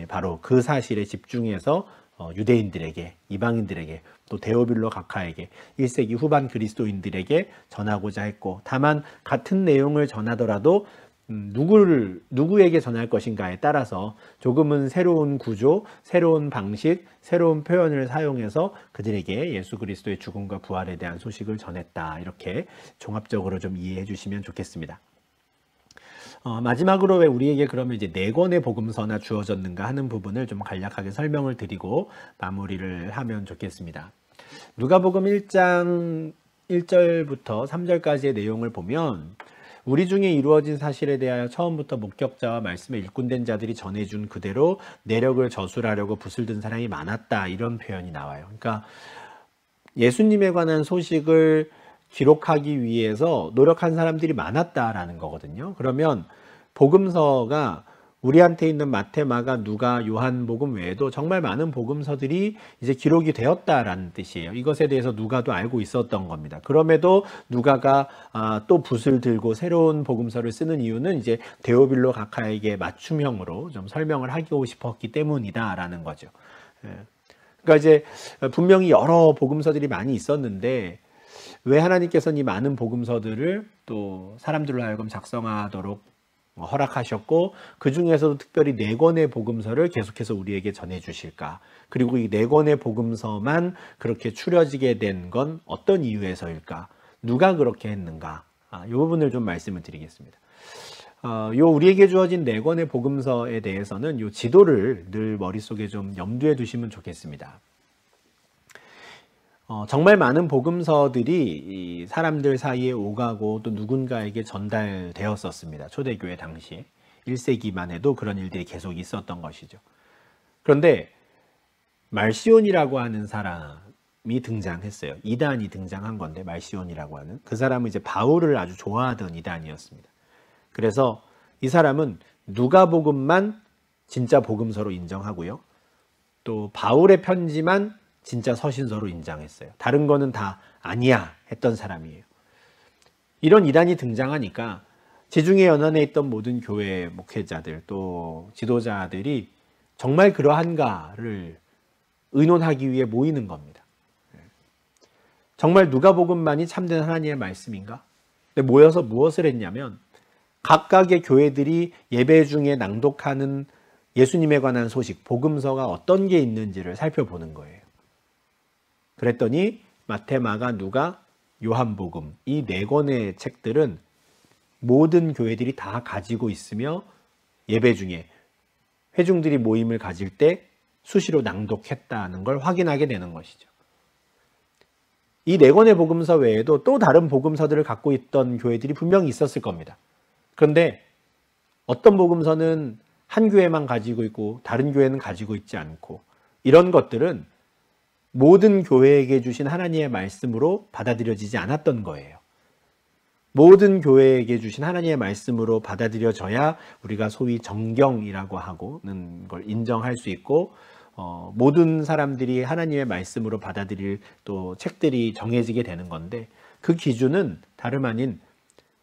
S1: 바로 그 사실에 집중해서 유대인들에게, 이방인들에게, 또 데오빌로 각하에게, 1세기 후반 그리스도인들에게 전하고자 했고, 다만 같은 내용을 전하더라도 누구에게 전할 것인가에 따라서 조금은 새로운 구조, 새로운 방식, 새로운 표현을 사용해서 그들에게 예수 그리스도의 죽음과 부활에 대한 소식을 전했다. 이렇게 종합적으로 좀 이해해 주시면 좋겠습니다. 마지막으로 왜 우리에게 그러면 이제 네 권의 복음서나 주어졌는가 하는 부분을 좀 간략하게 설명을 드리고 마무리를 하면 좋겠습니다. 누가복음 1장 1절부터 3절까지의 내용을 보면 우리 중에 이루어진 사실에 대하여 처음부터 목격자와 말씀에 일꾼된 자들이 전해준 그대로 내력을 저술하려고 붓을 든 사람이 많았다, 이런 표현이 나와요. 그러니까 예수님에 관한 소식을 기록하기 위해서 노력한 사람들이 많았다라는 거거든요. 그러면 복음서가 우리한테 있는 마태, 마가, 누가, 요한복음 외에도 정말 많은 복음서들이 이제 기록이 되었다라는 뜻이에요. 이것에 대해서 누가도 알고 있었던 겁니다. 그럼에도 누가가 또 붓을 들고 새로운 복음서를 쓰는 이유는 이제 데오빌로 각하에게 맞춤형으로 좀 설명을 하고 싶었기 때문이다라는 거죠. 그러니까 이제 분명히 여러 복음서들이 많이 있었는데 왜 하나님께서는 이 많은 복음서들을 또 사람들로 하여금 작성하도록 허락하셨고, 그 중에서도 특별히 네 권의 복음서를 계속해서 우리에게 전해주실까? 그리고 이 네 권의 복음서만 그렇게 추려지게 된 건 어떤 이유에서일까? 누가 그렇게 했는가? 이 부분을 좀 말씀을 드리겠습니다. 우리에게 주어진 네 권의 복음서에 대해서는 요 지도를 늘 머릿속에 좀 염두에 두시면 좋겠습니다. 정말 많은 복음서들이 이 사람들 사이에 오가고 또 누군가에게 전달되었었습니다. 초대교회 당시에. 1세기만 해도 그런 일들이 계속 있었던 것이죠. 그런데 말시온이라고 하는 사람이 등장했어요. 이단이 등장한 건데, 말시온이라고 하는 그 사람은 이제 바울을 아주 좋아하던 이단이었습니다. 그래서 이 사람은 누가복음만 진짜 복음서로 인정하고요, 또 바울의 편지만 진짜 서신서로 인정했어요. 다른 거는 다 아니야 했던 사람이에요. 이런 이단이 등장하니까 지중해 연안에 있던 모든 교회 목회자들 또 지도자들이 정말 그러한가를 의논하기 위해 모이는 겁니다. 정말 누가복음만이 참된 하나님의 말씀인가? 근데 모여서 무엇을 했냐면, 각각의 교회들이 예배 중에 낭독하는 예수님에 관한 소식, 복음서가 어떤 게 있는지를 살펴보는 거예요. 그랬더니 마태, 마가, 누가, 요한복음 이 4권의 책들은 모든 교회들이 다 가지고 있으며 예배 중에 회중들이 모임을 가질 때 수시로 낭독했다는 걸 확인하게 되는 것이죠. 이 4권의 복음서 외에도 또 다른 복음서들을 갖고 있던 교회들이 분명히 있었을 겁니다. 그런데 어떤 복음서는 한 교회만 가지고 있고 다른 교회는 가지고 있지 않고, 이런 것들은 모든 교회에게 주신 하나님의 말씀으로 받아들여지지 않았던 거예요. 모든 교회에게 주신 하나님의 말씀으로 받아들여져야 우리가 소위 정경이라고 하는 걸 인정할 수 있고, 모든 사람들이 하나님의 말씀으로 받아들일 또 책들이 정해지게 되는 건데, 그 기준은 다름 아닌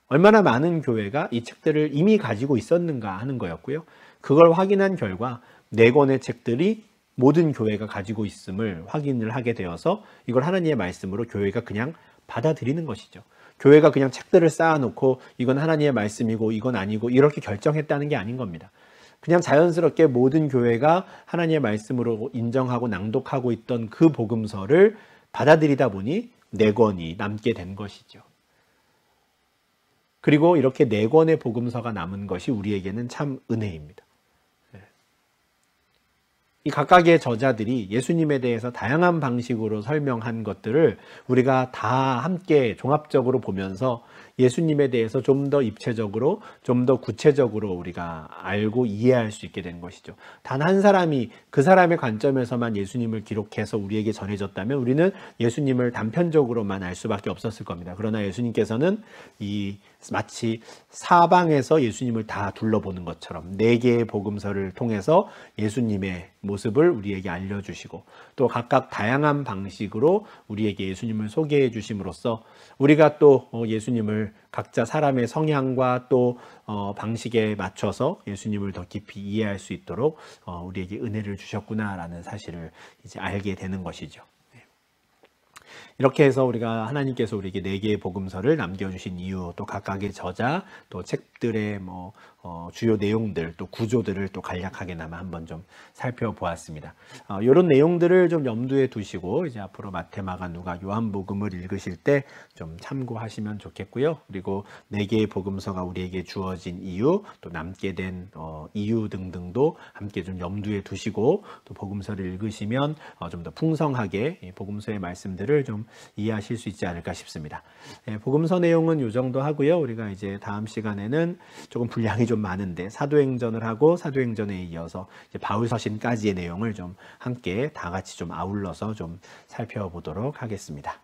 S1: 얼마나 많은 교회가 이 책들을 이미 가지고 있었는가 하는 거였고요. 그걸 확인한 결과 4권의 책들이 모든 교회가 가지고 있음을 확인을 하게 되어서 이걸 하나님의 말씀으로 교회가 그냥 받아들이는 것이죠. 교회가 그냥 책들을 쌓아놓고 이건 하나님의 말씀이고 이건 아니고 이렇게 결정했다는 게 아닌 겁니다. 그냥 자연스럽게 모든 교회가 하나님의 말씀으로 인정하고 낭독하고 있던 그 복음서를 받아들이다 보니 4권이 남게 된 것이죠. 그리고 이렇게 4권의 복음서가 남은 것이 우리에게는 참 은혜입니다. 이 각각의 저자들이 예수님에 대해서 다양한 방식으로 설명한 것들을 우리가 다 함께 종합적으로 보면서 예수님에 대해서 좀 더 입체적으로, 좀 더 구체적으로 우리가 알고 이해할 수 있게 된 것이죠. 단 한 사람이 그 사람의 관점에서만 예수님을 기록해서 우리에게 전해졌다면 우리는 예수님을 단편적으로만 알 수밖에 없었을 겁니다. 그러나 예수님께서는 마치 사방에서 예수님을 다 둘러보는 것처럼 4개의 복음서를 통해서 예수님의 모습을 우리에게 알려주시고, 또 각각 다양한 방식으로 우리에게 예수님을 소개해 주심으로써 우리가 또 예수님을 각자 사람의 성향과 또 방식에 맞춰서 예수님을 더 깊이 이해할 수 있도록 우리에게 은혜를 주셨구나라는 사실을 이제 알게 되는 것이죠. 이렇게 해서 우리가 하나님께서 우리에게 4개의 복음서를 남겨주신 이유, 또 각각의 저자, 또 책들의 주요 내용들, 또 구조들을 또 간략하게나마 한번 좀 살펴보았습니다. 이런 내용들을 좀 염두에 두시고 이제 앞으로 마태, 마가, 누가, 요한복음을 읽으실 때 좀 참고하시면 좋겠고요. 그리고 4개의 복음서가 우리에게 주어진 이유, 또 남게 된 이유 등등도 함께 좀 염두에 두시고, 또 복음서를 읽으시면 좀 더 풍성하게 복음서의 말씀들을 좀 이해하실 수 있지 않을까 싶습니다. 복음서 내용은 이 정도 하고요. 우리가 이제 다음 시간에는 조금 분량이 좀 많은데 사도행전을 하고 사도행전에 이어서 이제 바울서신까지의 내용을 좀 함께 다 같이 좀 아울러서 좀 살펴보도록 하겠습니다.